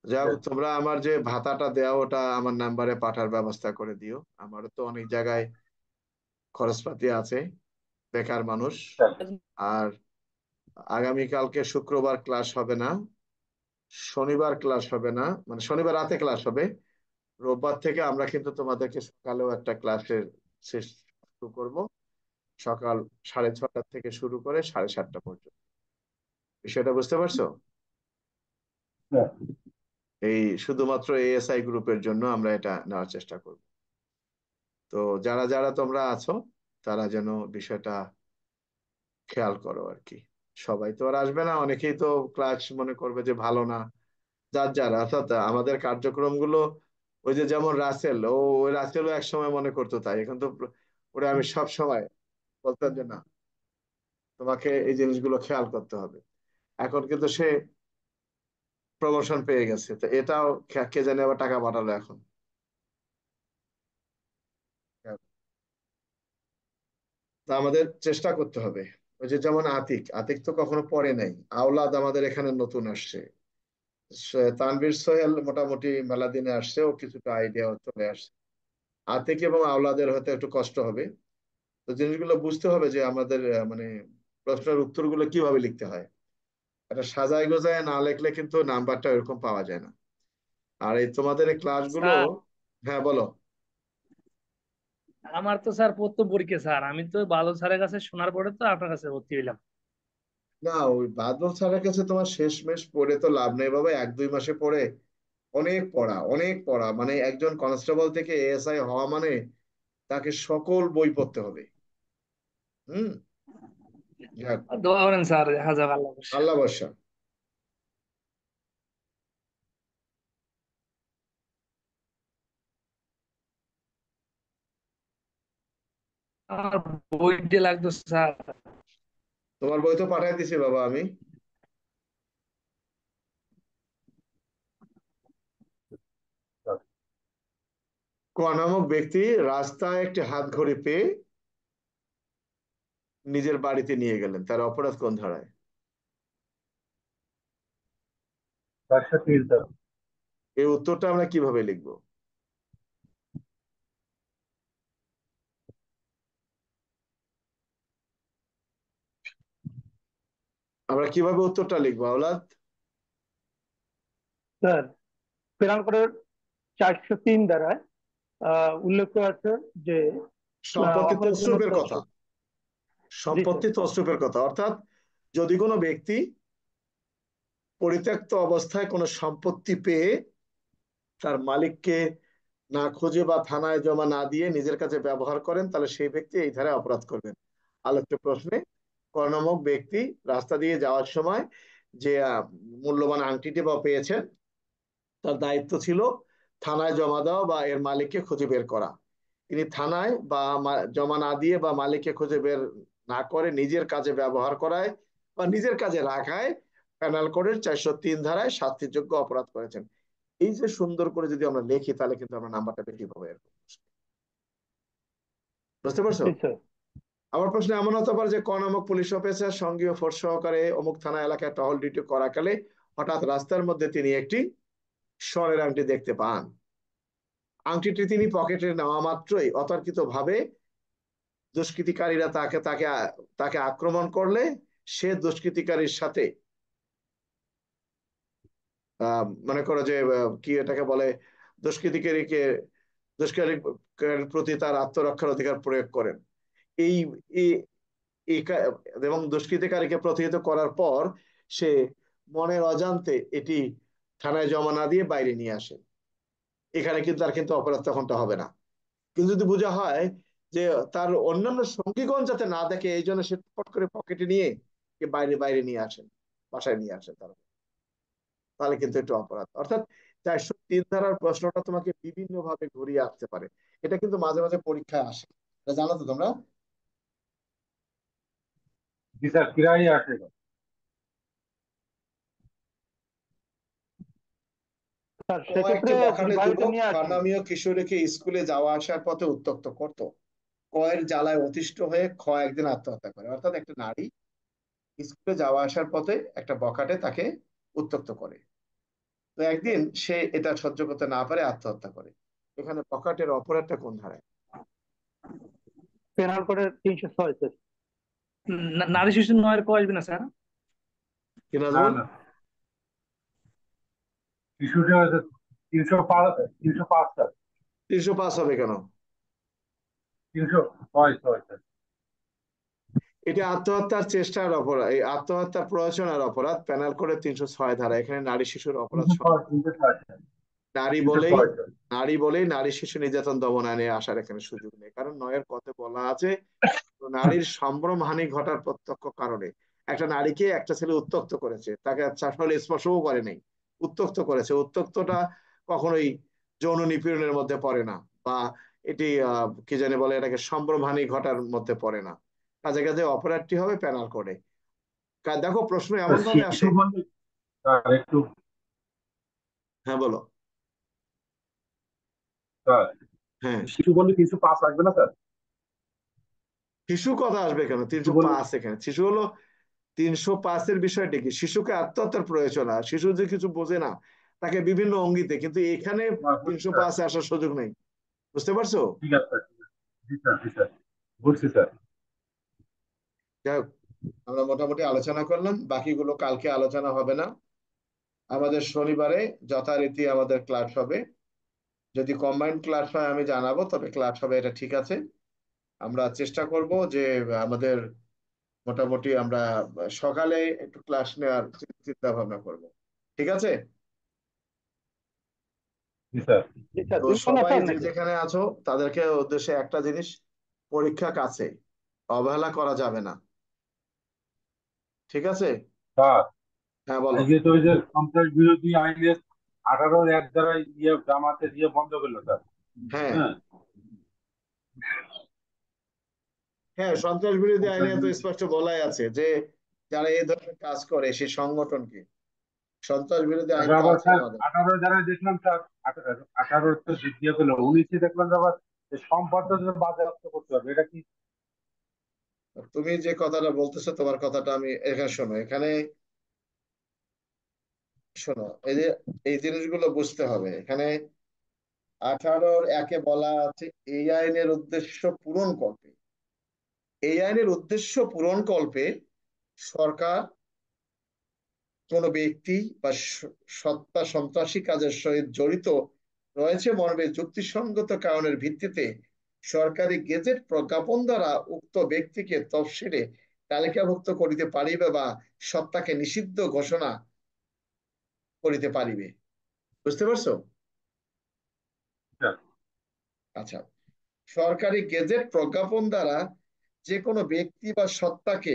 [SPEAKER 2] যাই হোক, তোমরা আমার যে ভাতাটা দেওয়া ওটা আমার নাম্বারে পাঠার ব্যবস্থা করে দিও। আমারও তো অনেক জায়গায় খরচপাতি আছে, বেকার মানুষ। আর আগামীকালকে শুক্রবার ক্লাস হবে না, শনিবার ক্লাস হবে না, মানে শনিবার রাতে ক্লাস হবে। রোববার থেকে আমরা কিন্তু তোমাদেরকে সকালেও একটা ক্লাসের শেষ শুরু করব, সকাল 6:30 থেকে শুরু করে 7:30 পর্যন্ত। বিষয়টা বুঝতে পারছো?
[SPEAKER 8] স্যার।
[SPEAKER 2] এই শুধুমাত্র এএসআই গ্রুপের জন্য আমরা এটা নেওয়ার চেষ্টা করব। তো যারা যারা তোমরা আছো তারা যেন বিষয়টা খেয়াল করো আর কি। সবাই তো আর আসবে না, অনেকেই তো ক্লাস মনে করবে যে ভালো না, যার যার। অর্থাৎ আমাদের কার্যক্রমগুলো ওই যে যেমন রাসেল, ওই রাসেলও এক সময় মনে করতো তাই, এখন তো ওরা আমি সব সময় বলতাম যে না, তোমাকে এই জিনিসগুলো খেয়াল করতে হবে। এখন কিন্তু সে প্রমোশন পেয়ে গেছে, তো এটাও কে জানে আবার টাকা পাঠালো এখন। তা আমাদের চেষ্টা করতে হবে। ওই যে যেমন আতিক আতিক তো কখনো পড়ে নাই, আওলাদ আমাদের এখানে নতুন আসছে, তানভীর সোহেল মোটামুটি মেলা দিনে আসছে, ও কিছুটা আইডিয়া চলে আসছে। আতিক এবং আওলাদের হয়তো একটু কষ্ট হবে। তো জিনিসগুলো বুঝতে হবে যে আমাদের মানে প্রশ্নের উত্তরগুলো কিভাবে লিখতে হয়। এটা সাজায় গোজায় না লিখলে কিন্তু নাম্বারটা এরকম পাওয়া যায় না। আর এই তোমাদের এই ক্লাসগুলো।
[SPEAKER 3] স্যার,
[SPEAKER 2] হ্যাঁ বলো।
[SPEAKER 3] আমার তো স্যার প্রথম পরীক্ষা স্যার, আমি তো বাদল স্যারের কাছে শোনার পরে তো আপনার কাছে ভর্তি হইলাম।
[SPEAKER 2] না, ওই বাদল স্যারের কাছে তোমার শেষমেশ পড়ে তো লাভ নেই বাবা, 1-2 মাসে পড়ে অনেক পড়া, অনেক পড়া। মানে একজন কনস্টেবল থেকে এএসআই হওয়া মানে তাকে সকল বই পড়তে হবে। হুম। যাক,
[SPEAKER 3] দোয়া করেন স্যার, দেখা যাক আল্লাহ ভরসা।
[SPEAKER 2] আল্লাহ ভরসা।
[SPEAKER 3] আমার বইটা লাগতো স্যার।
[SPEAKER 2] তোমার বই তো পাঠাই দিছি বাবা আমি।
[SPEAKER 8] স্যার
[SPEAKER 2] ক নামক ব্যক্তি রাস্তায় একটি হাত ঘড়ি পেয়ে নিজের বাড়িতে নিয়ে গেলেন, তার অপরাধ কোন ধারায়?
[SPEAKER 8] 403 স্যার।
[SPEAKER 2] এই উত্তরটা আমরা কিভাবে লিখবো? আমরা কিভাবে উত্তরটা লিখবো আওলাদ?
[SPEAKER 9] স্যার পেনাল কোডের 403 দ্বারা উল্লেখ আছে যে
[SPEAKER 2] সম্পত্তি
[SPEAKER 9] অপরাধের জন্য
[SPEAKER 2] তছরূপের কথা,
[SPEAKER 9] তছরূপ। জি স্যার।
[SPEAKER 2] সম্পত্তি তছরূপের কথা, অর্থাৎ যদি কোনো ব্যক্তি পরিত্যক্ত অবস্থায় কোনো সম্পত্তি পেয়ে তার মালিককে না খুঁজে বা থানায় জমা না দিয়ে নিজের কাছে ব্যবহার করেন, তাহলে সেই ব্যক্তি এই ধারায় অপরাধ করবেন। আলোচ্য প্রশ্নে ক নামক ব্যক্তি রাস্তা দিয়ে যাওয়ার সময় যে মূল্যবান আংটিটি বা পেয়েছেন, তার দায়িত্ব ছিল থানায় জমা দেওয়া বা এর মালিককে খুঁজে বের করা। তিনি থানায় বা জমা না দিয়ে বা মালিককে খুঁজে বের না করে নিজের কাজে ব্যবহার করায় বা নিজের কাজে রাখায় পেনাল কোডের 403 ধারায় শাস্তিযোগ্য অপরাধ করেছেন। এই যে সুন্দর করে যদি আমরা লিখি তাহলে কিন্তু আমরা নাম্বারটা বেশি পাবো এরকম। বুঝতে পারছো?
[SPEAKER 9] জি স্যার।
[SPEAKER 2] আমার প্রশ্ন এমন হতে পারে যে ক নামক পুলিশ অফিসার সঙ্গীয় ফোর্স সহকারে অমুক থানা এলাকায় টহল ডিউটি করাকালে হঠাৎ রাস্তার মধ্যে তিনি একটি স্বর্ণের আংটি দেখতে পান। আংটিটি তিনি পকেটে নেওয়া মাত্রই অতর্কিত ভাবে দুষ্কৃতিকারীরা তাকে তাকে তাকে আক্রমণ করলে সে দুষ্কৃতিকারীর সাথে মনে করো যে কি এটাকে বলে, দুষ্কৃতিকারীকে দুষ্কৃতিকারীর প্রতি তার আত্মরক্ষার অধিকার প্রয়োগ করেন। এই এই- এই এবং দুষ্কৃতিকারীকে প্রতিহত করার পর সে মনের অজান্তে এটি থানায় জমা না দিয়ে বাইরে নিয়ে আসে। এখানে কিন্তু আর কিন্তু অপরাধ তখনটা হবে না। কিন্তু যদি বোঝা হয় যে তার অন্যান্য সঙ্গীগণ যাতে না দেখে এই জন্য সে ফট করে পকেটে নিয়ে বাইরে বাইরে নিয়ে আসেন, বাসায় নিয়ে আসেন, তাহলে কিন্তু একটু অপরাধ। অর্থাৎ 403 ধারার প্রশ্নটা তোমাকে বিভিন্ন ভাবে ঘুরিয়ে আসতে পারে। এটা কিন্তু মাঝে মাঝে পরীক্ষায় আসে, এটা জানো তো তোমরা?
[SPEAKER 8] জি স্যার, প্রায়ই আসে।
[SPEAKER 9] স্যার
[SPEAKER 2] ক একটি
[SPEAKER 9] সেক্ষেত্রে
[SPEAKER 2] বখাটে
[SPEAKER 9] বাড়িতে
[SPEAKER 2] যুবক
[SPEAKER 9] নিয়ে আসি।
[SPEAKER 2] খর্নামীয় কিশোরীকে স্কুলে যাওয়া আসার পথে উত্ত্যক্ত করত। ক এর জ্বালায় অতিষ্ঠ হয়ে খ একদিন আত্মহত্যা করে। অর্থাৎ একটা নারী স্কুলে যাওয়া আসার পথে একটা বখাটে তাকে উত্ত্যক্ত করে, তো একদিন সে এটা সহ্য করতে না পারে আত্মহত্যা করে। এখানে বখাটের অপরাধটা কোন ধারায়?
[SPEAKER 9] পেনাল কোডের 306 স্যার।
[SPEAKER 3] নারী শিশু 9 ক আসবে না স্যার?
[SPEAKER 2] কি
[SPEAKER 8] না
[SPEAKER 2] নাজমুল?
[SPEAKER 8] না, শিশুটা 305, 305 স্যার।
[SPEAKER 2] 305 হবে কেন?
[SPEAKER 8] 306 স্যার।
[SPEAKER 2] এটা আত্মহত্যার চেষ্টার অপরাধ, এই আত্মহত্যার প্ররোচনার অপরাধ, পেনাল কোডের 306 ধারা। এখানে নারী শিশুর অপরাধ
[SPEAKER 8] 306, 306 স্যার।
[SPEAKER 2] নারী বলেই
[SPEAKER 8] 306 স্যার।
[SPEAKER 2] নারী শিশু নির্যাতন দমন আইনে আসার এখানে সুযোগ নেই, কারণ নয়ের পথে বলা আছে নারীর সম্ভ্রমহানি ঘটার প্রত্যক্ষ কারণে। একটা নারীকে একটা ছেলে উত্ত্যক্ত করেছে, তাকে আসলে স্পর্শও করে নাই, উত্ত্যক্ত করেছে। উত্ত্যক্তটা কখনোই যৌন নিপীড়নের মধ্যে পড়ে না, বা এটি কি জানি বলে এটাকে সম্ভ্রমহানি ঘটার মধ্যে পড়ে না। কাজে কাজে অপরাধটি হবে পেনাল কোডে। দেখো প্রশ্ন
[SPEAKER 8] স্যার,
[SPEAKER 2] এমন ভাবে
[SPEAKER 8] শিশু
[SPEAKER 2] আসে।
[SPEAKER 8] বললে স্যার একটু,
[SPEAKER 2] হ্যাঁ বলো।
[SPEAKER 8] স্যার
[SPEAKER 2] হ্যাঁ,
[SPEAKER 8] শিশু বললে 305 লাগবে না স্যার?
[SPEAKER 2] শিশু কথা আসবে কেন?
[SPEAKER 8] শিশু বললে
[SPEAKER 2] 305 এখানে শিশু হলো 305-এর বিষয়টা কি? শিশুকে আত্মহত্যার প্রয়োজন, আর শিশু যে কিছু বোঝে না তাকে বিভিন্ন অঙ্গিতে, কিন্তু এখানে
[SPEAKER 8] না, বুঝছি স্যার।
[SPEAKER 2] 305-এ আসার সুযোগ নেই। বুঝতে পারছো?
[SPEAKER 8] ঠিক আছে স্যার, ঠিক আছে। জি স্যার, জি স্যার, বুঝছি স্যার।
[SPEAKER 2] যাই হোক, আমরা মোটামুটি আলোচনা করলাম, বাকিগুলো কালকে আলোচনা হবে না। আমাদের শনিবারে যথারীতি আমাদের ক্লাস হবে। যদি কম্বাইন্ড ক্লাস হয় আমি জানাবো, তবে ক্লাস হবে, এটা ঠিক আছে। আমরা চেষ্টা করব যে আমাদের মোটামুটি আমরা সকালে একটু ক্লাস নেওয়ার চিন্তা ভাবনা করব। ঠিক আছে?
[SPEAKER 8] জি স্যার।
[SPEAKER 9] জি স্যার,
[SPEAKER 2] তো
[SPEAKER 9] তিনশো না
[SPEAKER 2] সবাই
[SPEAKER 9] স্যার
[SPEAKER 2] যে
[SPEAKER 9] নাকি?
[SPEAKER 2] যেখানে আছো তাদেরকে উদ্দেশ্যে একটা জিনিস, পরীক্ষা কাছে, অবহেলা করা যাবে না, ঠিক আছে?
[SPEAKER 8] স্যার,
[SPEAKER 2] হ্যাঁ বলো।
[SPEAKER 8] এই যে তো ওই যে সন্ত্রাস বিরোধী আইনের 18(1) দ্বারা জামাতের বন্ধ করলো স্যার।
[SPEAKER 2] হ্যাঁ
[SPEAKER 8] হ্যাঁ,
[SPEAKER 2] হ্যাঁ, সন্ত্রাস বিরোধী
[SPEAKER 8] সন্ত্রাস
[SPEAKER 2] আইনে তো
[SPEAKER 8] বিরোধী
[SPEAKER 2] স্পষ্ট বলাই আছে যে যারা এই ধরনের কাজ করে সেই সংগঠনকে, সন্ত্রাস বিরোধী আইন
[SPEAKER 8] তারপর
[SPEAKER 2] তো
[SPEAKER 8] আবার
[SPEAKER 2] আছে
[SPEAKER 8] স্যার
[SPEAKER 2] আমাদের।
[SPEAKER 8] 18 দ্বারা দেখলাম স্যার, 18 তো দিয়ে করলো, 19 দেখলাম যে আবার যে সম্পদটা যে বাজেয়াপ্ত করতে হবে, এটা কি?
[SPEAKER 2] তুমি যে কথাটা বলতেছো তোমার কথাটা আমি এখানে শোনো, এখানে শোনো, এই যে এই জিনিসগুলো বুঝতে হবে। এখানে 18(1) বলা আছে এই আইনের উদ্দেশ্য পূরণ করবে, এই আইনের উদ্দেশ্য পূরণ কল্পে সরকার কোন ব্যক্তি বা সত্তা সন্ত্রাসী কাজের সহিত জড়িত রয়েছে মর্মে যুক্তিসঙ্গত কারণের ভিত্তিতে সরকারি গেজেট প্রজ্ঞাপন দ্বারা উক্ত ব্যক্তিকে তফসিলে তালিকাভুক্ত করিতে পারিবে বা সত্তাকে নিষিদ্ধ ঘোষণা করিতে পারিবে। বুঝতে পারছো?
[SPEAKER 8] স্যার,
[SPEAKER 2] আচ্ছা, সরকারি গেজেট প্রজ্ঞাপন দ্বারা যে কোনো ব্যক্তি বা সত্তাকে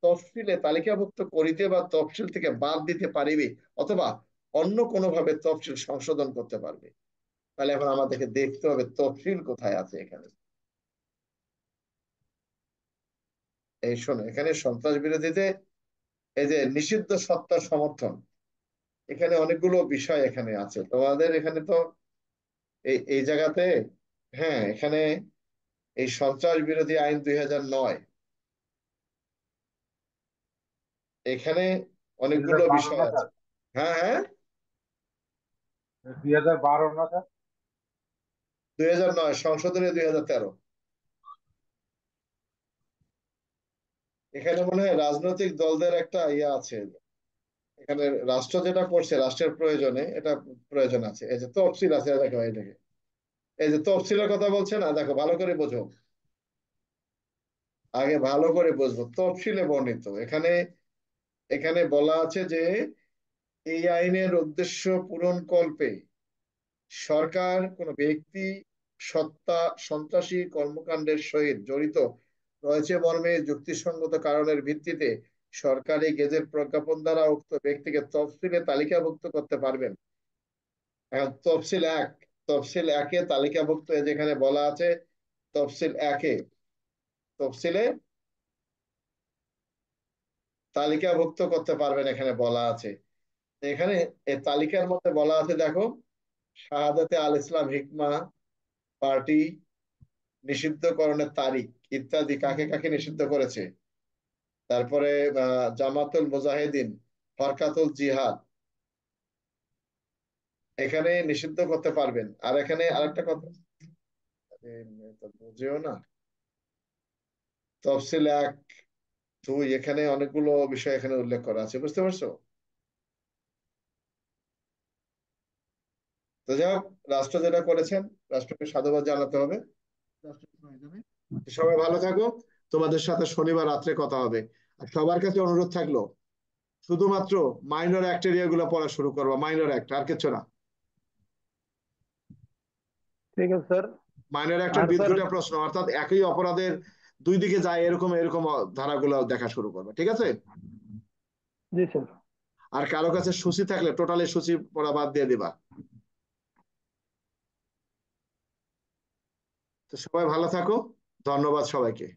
[SPEAKER 2] তফসিলে তালিকাভুক্ত করিতে বা তফসিল থেকে বাদ দিতে পারিবে অথবা অন্য কোনোভাবে তফসিল সংশোধন করতে পারবে। তাহলে এখন আমাদেরকে দেখতে হবে তফসিল কোথায় আছে এখানে। এই শোনো, এখানে সন্ত্রাস বিরোধীতে এই যে নিষিদ্ধ সত্তার সমর্থন, এখানে অনেকগুলো বিষয় এখানে আছে তোমাদের এখানে তো এই এই জায়গাতে। হ্যাঁ, এখানে এই সন্ত্রাস বিরোধী আইন 2009, এখানে অনেকগুলো
[SPEAKER 8] 2012
[SPEAKER 2] বিষয়
[SPEAKER 8] না
[SPEAKER 2] আছে।
[SPEAKER 8] স্যার?
[SPEAKER 2] হ্যাঁ হ্যাঁ,
[SPEAKER 8] 2012 না স্যার?
[SPEAKER 2] 2009 সংশোধনী 2013। এখানে মনে হয় রাজনৈতিক দলদের একটা ইয়ে আছে, এখানে রাষ্ট্র যেটা করছে রাষ্ট্রের প্রয়োজনে এটা প্রয়োজন আছে। এই যে তফসিল আছে, দেখো এই দেখে, এই যে তফসিলের কথা বলছে না, দেখো ভালো করে বোঝো, আগে ভালো করে বুঝবো তফসিলে বর্ণিত। এখানে এখানে বলা আছে যে এই আইনের উদ্দেশ্য পূরণ কল্পে সরকার কোন ব্যক্তি সত্তা সন্ত্রাসী কর্মকাণ্ডের সহিত জড়িত রয়েছে মর্মে যুক্তিসঙ্গত কারণের ভিত্তিতে সরকারি গেজেট প্রজ্ঞাপন দ্বারা উক্ত ব্যক্তিকে তফসিলে তালিকাভুক্ত করতে পারবেন। এখন তফসিল 1 তালিকাভুক্ত, যেখানে বলা আছে তফসিল 1 তফসিলে তালিকাভুক্ত করতে পারবেন, এখানে বলা আছে। এখানে এই তালিকার মধ্যে বলা আছে, দেখো, শাহাদাতে আল ইসলাম হিকমা পার্টি নিষিদ্ধকরণের তারিখ ইত্যাদি কাকে কাকে নিষিদ্ধ করেছে। তারপরে জামাতুল মুজাহিদিন, ফরকাতুল জিহাদ, এখানে নিষিদ্ধ করতে পারবেন। আর এখানে আরেকটা কথা বুঝেও না, তফসিল 1, 2 এখানে অনেকগুলো বিষয় এখানে উল্লেখ করা আছে, বুঝতে পারছো? তো যাই হোক, রাষ্ট্র যেটা করেছেন রাষ্ট্রকে সাধুবাদ জানাতে হবে। সবাই ভালো থাকো, তোমাদের সাথে শনিবার রাত্রে কথা হবে। আর সবার কাছে অনুরোধ থাকলো শুধুমাত্র মাইনর অ্যাক্ট এরিয়া গুলো পড়া শুরু করবা, মাইনর অ্যাক্ট, আর কিছু না।
[SPEAKER 9] ঠিক আছে স্যার।
[SPEAKER 2] মাইনর অ্যাক্টের
[SPEAKER 9] আর স্যার,
[SPEAKER 2] 2টা প্রশ্ন, অর্থাৎ একই অপরাধের দুই দিকে যায় এরকম এরকম ধারাগুলো দেখা শুরু করবে, ঠিক আছে?
[SPEAKER 9] জি স্যার।
[SPEAKER 2] আর কারো কাছে সূচি থাকলে টোটালি সূচি পড়া বাদ দিয়ে দিবা। তো সবাই ভালো থাকো, ধন্যবাদ সবাইকে।